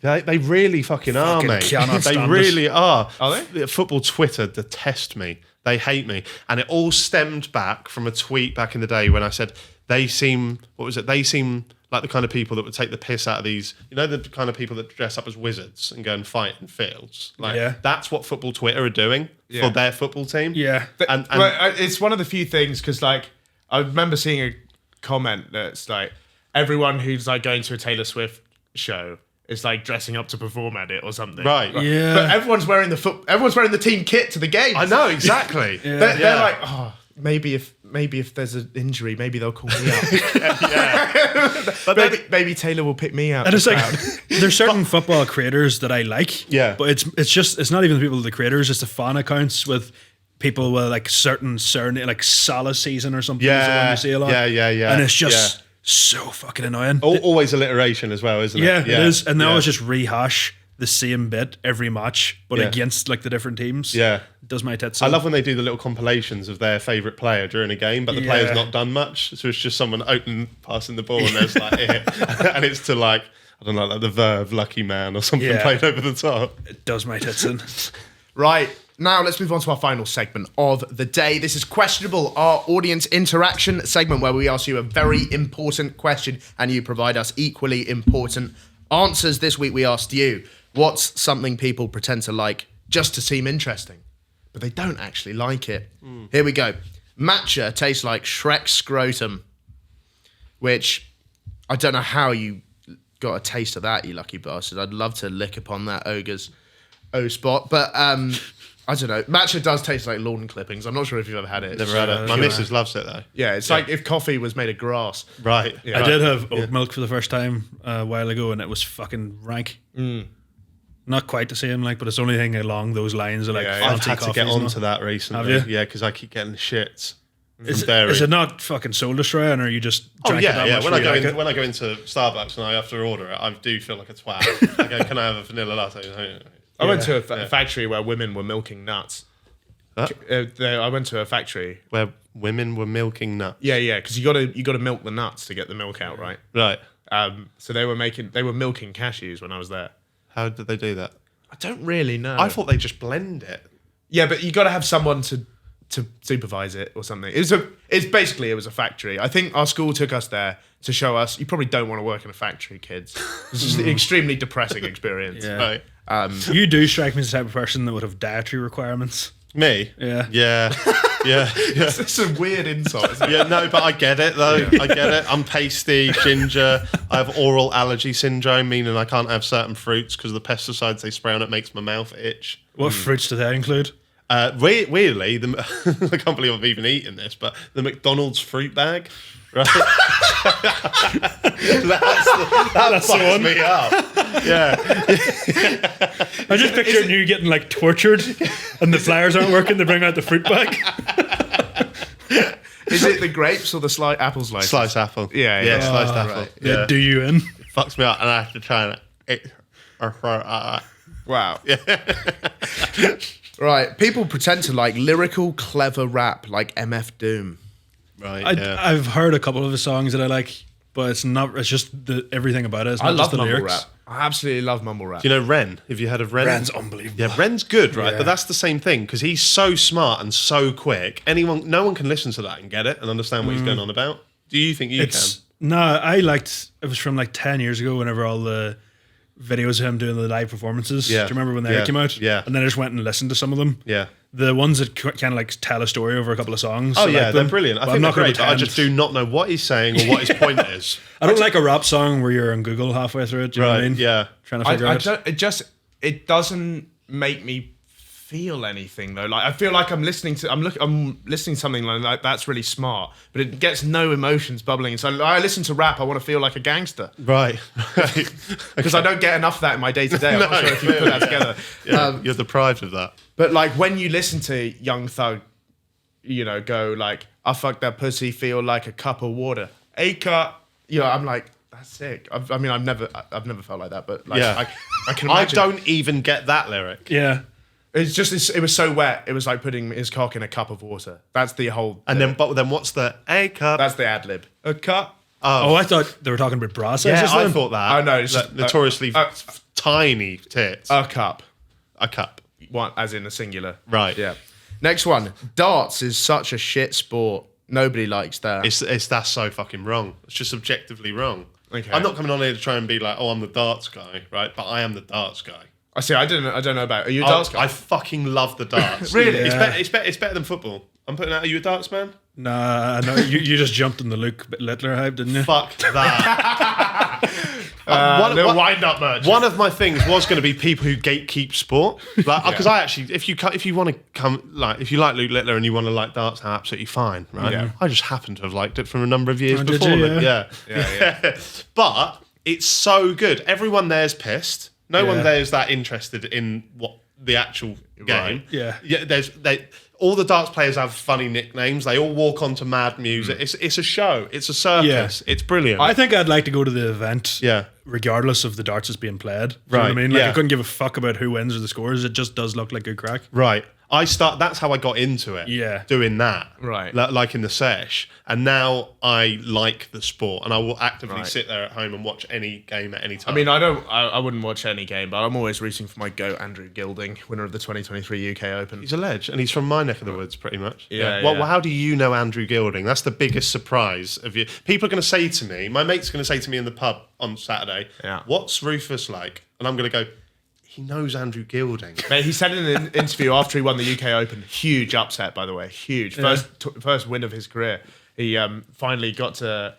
They really fucking are, Fucking mate. cannot They stand really are. Are they? Football Twitter detest me. They hate me. And it all stemmed back from a tweet back in the day when I said they seem, what was it? They seem like the kind of people that would take the piss out of these, the kind of people that dress up as wizards and go and fight in fields. Like, Yeah. that's what Football Twitter are doing for their football team. Yeah. And Well, it's one of the few things because, like, I remember seeing a comment that's like everyone who's like going to a Taylor Swift show is like dressing up to perform at it or something. Right. Yeah. But everyone's wearing the team kit to the game. I know, exactly. They're like, oh, maybe if there's an injury, maybe they'll call me out. But maybe Taylor will pick me out. And it's the like crowd. there's certain football creators that I like. Yeah. But it's not even the people, the creators, it's the fan accounts with people with like certain like Salah season or something. is the one you see a lot. Yeah. And it's just so fucking annoying. Always alliteration as well, isn't it? Yeah, it is. And they yeah. always just rehash the same bit every match, but Yeah. against like the different teams. Yeah. It does my tits I in. love when they do the little compilations of their favourite player during a game, but the player's Yeah. not done much. So it's just someone open passing the ball and there's like and it's to like, I don't know, like the Verve Lucky Man or something Yeah. played over the top. It does my tits in. Right. Now let's move on to our final segment of the day. This is Questionable, our audience interaction segment where we ask you a very important question and you provide us equally important answers. This week we asked you, what's something people pretend to like just to seem interesting, but they don't actually like it? Here we go. Matcha tastes like Shrek's scrotum, which I don't know how you got a taste of that, you lucky bastard. I'd love to lick upon that ogre's O-spot, but I don't know. Matcha does taste like lawn clippings. I'm not sure if you've ever had it. Never had it. My missus loves it though. Yeah, it's like if coffee was made of grass. Right. Yeah. I did have oat milk for the first time a while ago, and it was fucking rank. Not quite the same, like, but it's the only thing along those lines of like Yeah, yeah. I've fancy had to get coffees and onto all. that recently. Have you? Yeah, because I keep getting shits. Is, from dairy. is it not fucking soul destroying, or are you just Oh drank it yeah, that yeah. much When where I you go like in, it? when I go into Starbucks and I have to order it, I do feel like a twat. I go, can I have a vanilla latte? I went to a factory where women were milking nuts. Huh? I went to a factory. Where women were milking nuts. Yeah, because you gotta milk the nuts to get the milk out, right? Right. So they were milking cashews when I was there. How did they do that? I don't really know. I thought they just blend it. Yeah, but you got to have someone to supervise it or something. It was a factory. I think our school took us there to show us. You probably don't want to work in a factory, kids. It's just an extremely depressing experience. Yeah. Right. You do strike me as the type of person that would have dietary requirements. Me? Yeah. Yeah. Yeah. Yeah. It's a weird insult, isn't it? Yeah, no, but I get it though. I get it. I'm pasty, ginger. I have oral allergy syndrome, meaning I can't have certain fruits because the pesticides they spray on it makes my mouth itch. What fruits do they include? Weirdly, I can't believe I've even eaten this, but the McDonald's fruit bag, right? that fucks me up. Yeah. I just pictured you getting like tortured, and the flyers aren't working. They bring out the fruit bag. Is it the grapes or the apple slices? Sliced apple. Yeah, Yeah, yeah. sliced Oh, apple. right. They Yeah. do you in. Fucks me up, and I have to try and eat. Wow. Right. People pretend to like lyrical, clever rap like MF Doom. Right. Yeah. I've heard a couple of the songs that I like, but it's not. It's just everything about it. It's not I just love the mumble lyrics. rap. I absolutely love mumble rap. Do you know Ren? Have you heard of Ren? Ren's unbelievable. Yeah, Ren's good, right? Yeah. But that's the same thing because he's so smart and so quick. No one can listen to that and get it and understand what he's going on about. Do you think you It's no. I liked. It was from like 10 years ago. Whenever all the videos of him doing the live performances. Yeah. Do you remember when they Yeah. came out? Yeah. And then I just went and listened to some of them. can? Yeah. The ones that kind of like tell a story over a couple of songs. Oh I yeah, like they're them. brilliant. I But think I'm they're not gonna great. But I pretend. just do not know what he's saying or what his point is. I don't like a rap song where you're on Google halfway through it. Do you know what I Right? mean? Yeah. Trying to figure I out. don't, it doesn't make me feel anything though. Like I feel like I'm listening to something like that's really smart, but it gets no emotions bubbling. So I listen to rap. I want to feel like a gangster Right. because I don't get enough of that in my day to day. I'm not sure if you put that together. Yeah, you're deprived of that. But like when you listen to Young Thug, go like, I fuck that pussy, feel like a cup of water, a cup. I'm like, that's sick. I've never felt like that, but like, Yeah. I can I imagine. don't even get that lyric. Yeah. It's just it was so wet. It was like putting his cock in a cup of water. That's the whole. And then what's the A cup? that's the ad lib. A cup. Oh, I thought they were talking about bra yeah, sizes. I then. thought that. Oh, no, it's Like, just, notoriously tiny tits. A cup. A cup. One as in a singular. Right. Yeah. Next one. Darts is such a shit sport. Nobody likes that. That's so fucking wrong. It's just objectively wrong. Okay. I'm not coming on here to try and be like, oh, I'm the darts guy, right? But I am the darts guy. I see. I don't know about. Are you a darts guy? I fucking love the darts. Really? It's better than football. I'm putting out. Are you a darts man? Nah, no, you just jumped in the Luke Littler hype, didn't you? Fuck that. Little wind up merch. One of my things was going to be people who gatekeep sport, because I actually, if you want to come, like, if you like Luke Littler and you want to like darts, absolutely fine, right? Yeah. I just happen to have liked it from a number of years did before. you? Luke. Yeah. Yeah. But it's so good. Everyone there's pissed. No one Yeah. there's that interested in what the actual game. Yeah. All the darts players have funny nicknames. They all walk onto mad music. It's a show. It's a circus. It's brilliant. I think I'd like to go to the event. Yeah. Regardless of the darts that's being played. You know Right, what I mean? Like yeah. I couldn't give a fuck about who wins or the scores. It just does look like good crack. Right. That's how I got into it. Yeah. Doing that. Right. Like in the sesh. And now I like the sport and I will actively Right. sit there at home and watch any game at any time. I mean, I wouldn't watch any game, but I'm always rooting for my goat, Andrew Gilding, winner of the 2023 UK Open. he's a ledge and he's from my neck of the woods pretty much. Yeah, Well, yeah. how do you know Andrew Gilding? That's the biggest surprise of you. People are going to say to me, my mate's going to say to me in the pub on Saturday, Yeah. what's Rufus like? And I'm going to go, he knows Andrew Gilding. Mate, he said in an interview after he won the UK Open, huge upset, by the way, huge. First win of his career. He finally got to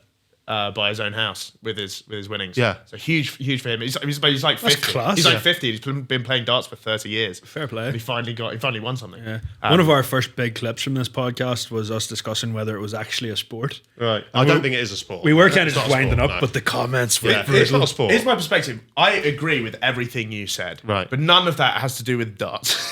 buy his own house with his winnings. Yeah. So huge for him. He's like 50. class. He's like Yeah. 50. He's been playing darts for 30 years. Fair play. And he finally won something. Yeah. One of our first big clips from this podcast was us discussing whether it was actually a sport. Right. I don't think it is a sport. We were It's kind of not just a winding sport, up, no. but the comments were Yeah, it's brutal. not a sport. Here's my perspective. I agree with everything you said. Right. But none of that has to do with darts.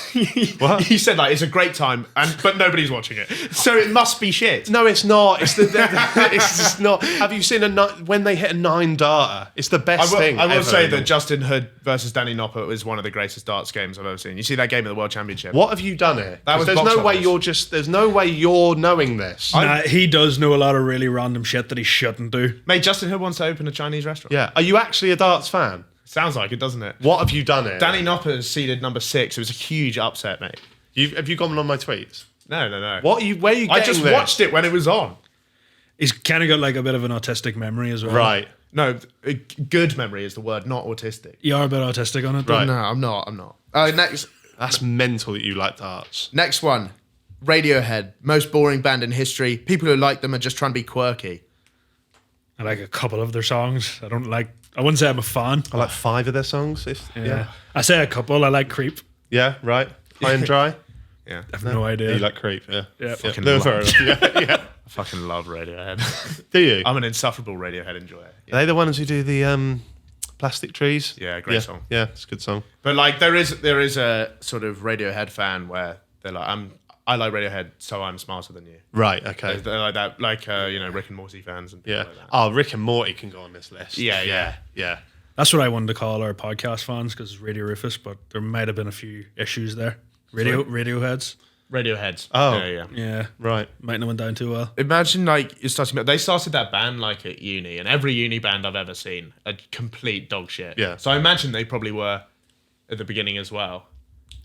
What? You said like it's a great time, but nobody's watching it. So it must be shit. No, it's not. It's it's just not. Have you seen when they hit a 9 darter? It's the best thing. I will ever. say that Justin Hood versus Danny Noppert was one of the greatest darts games I've ever seen. You see that game at the World Championship? What have you done here? That 'Cause was there's box no way office. there's no way you're knowing this. Nah, he does know a lot of really random shit that he shouldn't do. Mate, Justin Hood wants to open a Chinese restaurant. Yeah. Are you actually a darts fan? Sounds like it, doesn't it? What have you done here? Danny Noppert is seeded number 6. It was a huge upset, mate. Have you gone on my tweets? No. Where are you getting I just this? watched it when it was on. He's kind of got like a bit of an autistic memory as well. Right. No, good memory is the word, not autistic. You are a bit autistic on it, though. Right. No, I'm not. Next That's mental that you like darts. Next one. Radiohead, most boring band in history. People who like them are just trying to be quirky. I like a couple of their songs. I wouldn't say I'm a fan. I like 5 of their songs. Yeah. I say a couple. I like Creep. Yeah, right. High and dry. Yeah. I have no idea. You like Creep, yeah. Yeah. Fucking No, love fair enough. Yeah. I fucking love Radiohead. Do you? I'm an insufferable Radiohead enjoyer. Are they the ones who do the Plastic Trees? Yeah, great song. Yeah, it's a good song. But like there is a sort of Radiohead fan where they're like, I like Radiohead, so I'm smarter than you. Right, okay. They're like that, like Rick and Morty fans and people Yeah. like that. Oh, Rick and Morty can go on this list. Yeah. That's what I wanted to call our podcast fans because it's Radio Rufus, but there might have been a few issues there. Radioheads. Radioheads. Oh. Yeah. Yeah. Right. Might not went down too well. Imagine like you're starting. They started that band like at uni, and every uni band I've ever seen, a complete dog shit. Yeah. So I imagine they probably were at the beginning as well.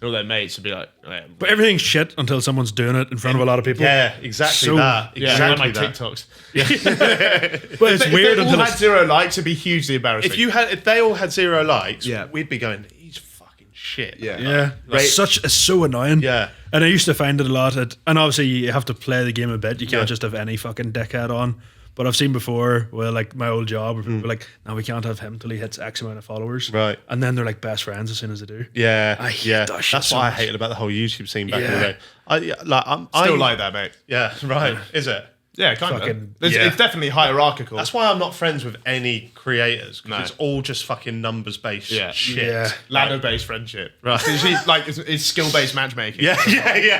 All their mates would be like, But everything's shit until someone's doing it in front of a lot of people. Yeah, exactly So- that. yeah, Exactly like my that. TikToks. But it's If weird they all until had it's, 0 likes, it'd be hugely embarrassing. If they all had 0 likes, Yeah. we'd be going, he's fucking shit. Yeah. yeah, Like- it's so annoying. Yeah. And I used to find it a lot. And obviously you have to play the game a bit. You can't Yeah. just have any fucking dickhead on. But I've seen before, well, like my old job, where people were like, "No, we can't have him till he hits X amount of followers." Right. And then they're like best friends as soon as they do. Yeah, I hate yeah. that shit That's so what I much. hated about the whole YouTube scene back in Yeah. the day. I'm Still like that, mate. Yeah, right. Is it? Yeah, kind Fucking- of. It's, yeah. it's definitely hierarchical. That's why I'm not friends with any creators, because No. it's all just fucking numbers-based Yeah. shit. Yeah. ladder-based friendship. Right. It's usually, like it's skill-based matchmaking. Yeah,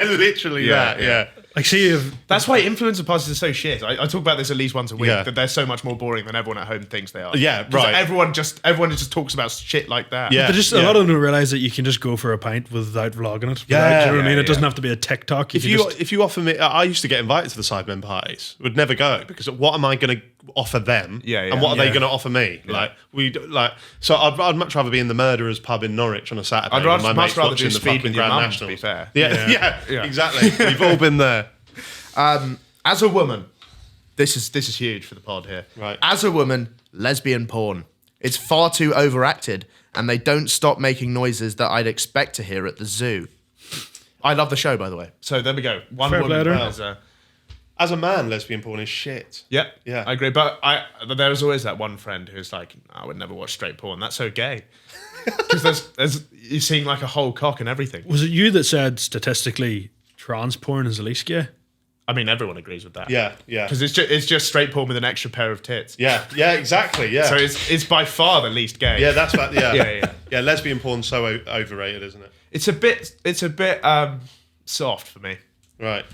literally Yeah, that. yeah. Yeah. Like, see if That's why influencer posts are so shit. I talk about this at least once a week. Yeah. That they're so much more boring than everyone at home thinks they are. Yeah, 'Cause right. Everyone just talks about shit like that. Yeah. But just a lot of them don't realize that you can just go for a pint without vlogging it. Yeah, Do you know what I mean? yeah, It doesn't yeah. have to be a TikTok. If you offer me, I used to get invited to the Sidemen parties. Would never go because what am I going to offer them? Yeah, yeah. And what are they Yeah. going to offer me? So I'd much rather be in the Murderers pub in Norwich on a Saturday. I'd with my much mates rather watching do the speed fucking with your Grand mum, Nationals. to be fair. Yeah, exactly. We've all been there. As a woman, this is huge for the pod here. Right. As a woman, lesbian porn. It's far too overacted, and they don't stop making noises that I'd expect to hear at the zoo. I love the show, by the way. So there we go. One Fair woman play to her. as a... As a man, lesbian porn is shit. Yep. Yeah. I agree. But there's always that one friend who's like, I would never watch straight porn. That's so gay. Because there's you're seeing like a whole cock and everything. Was it you that said statistically trans porn is the least gay? I mean, everyone agrees with that. Yeah, yeah. Because it's just straight porn with an extra pair of tits. Yeah, exactly. Yeah. So it's by far the least gay. yeah, that's what, yeah. Yeah. Yeah, lesbian porn's so overrated, isn't it? It's a bit soft for me. Right.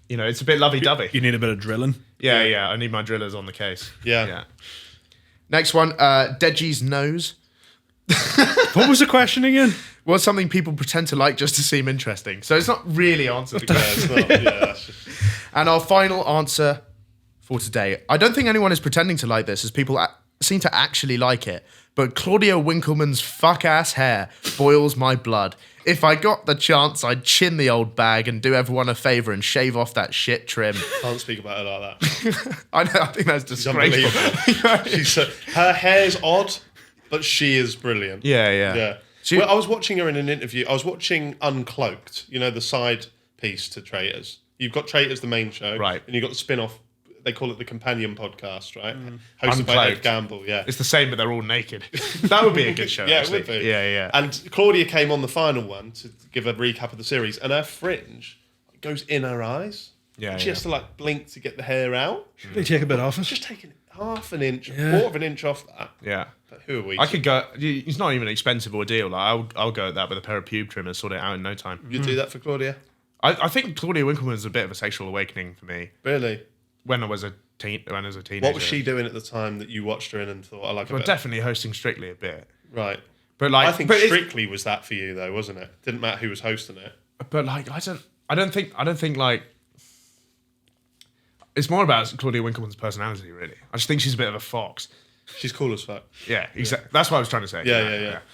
You know, it's a bit lovey-dovey. You need a bit of drilling. Yeah. I need my drillers on the case. Yeah. Next one, Deji's nose. What was the question again? What's something people pretend to like just to seem interesting? So it's not really answered. Yeah, it's not, that's just, And our final answer for today. I don't think anyone is pretending to like this, as people seem to actually like it. But Claudia Winkleman's fuck-ass hair boils my blood. If I got the chance, I'd chin the old bag and do everyone a favour and shave off that shit trim. can't speak about her like that. I know, I think that's disgraceful. Unbelievable. Her hair's odd, but she is brilliant. Yeah. Yeah. Well, I was watching her in an interview. I was watching Uncloaked, you know, the side piece to Traitors. You've got Traitors, the main show. Right. And you've got the spin-off, they call it the Companion Podcast, right? Hosted by Uncloaked. Ed Gamble, yeah. It's the same, but they're all naked. That would be a good show, Yeah, actually. it would be. Yeah. And Claudia came on the final one to give a recap of the series, and her fringe goes in her eyes. Yeah, She yeah. has to like blink to get the hair out. They take a bit off it. Just taking half an inch, Yeah. quarter of an inch off that. Yeah. But who are we? I could go. It's not even an expensive ordeal. Like I'll go at that with a pair of pube trimmers, sort it out in no time. You do that for Claudia? I think Claudia Winkleman was a bit of a sexual awakening for me Really? when I was a teenager. What was she doing at the time that you watched her in and thought, I like Well, it? definitely hosting Strictly a bit, Right. but like I think but it's- Strictly was that for you though, wasn't it? Didn't matter who was hosting it. But like I don't think like it's more about Claudia Winkleman's personality. Really, I just think she's a bit of a fox. She's cool as fuck. Yeah, exactly. That's what I was trying to say.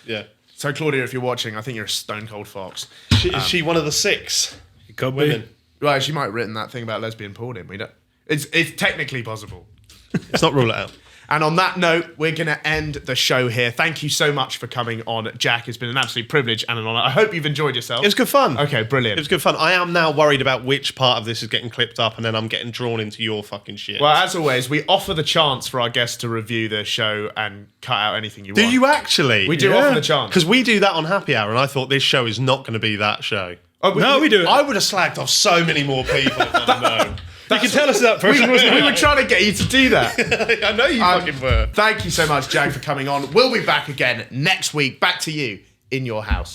Yeah. So Claudia, if you're watching, I think you're a stone cold fox. Is she one of the 6 It could women? be. Right, she might have written that thing about lesbian porn in. We don't. It's technically possible. Let's not rule it out. And on that note, we're going to end the show here. Thank you so much for coming on, Jack. It's been an absolute privilege and an honour. I hope you've enjoyed yourself. It was good fun. Okay, brilliant. It was good fun. I am now worried about which part of this is getting clipped up and then I'm getting drawn into your fucking shit. Well, as always, we offer the chance for our guests to review the show and cut out anything you do want. you actually? We do offer the chance. Because we do that on Happy Hour and I thought this show is not going to be that show. Oh, No, we do it. I would have slagged off so many more people if I'd known. You can tell us that person was we were trying to get you to do that. I know you fucking were. Thank you so much, Jack, for coming on. We'll be back again next week. Back to you in your house.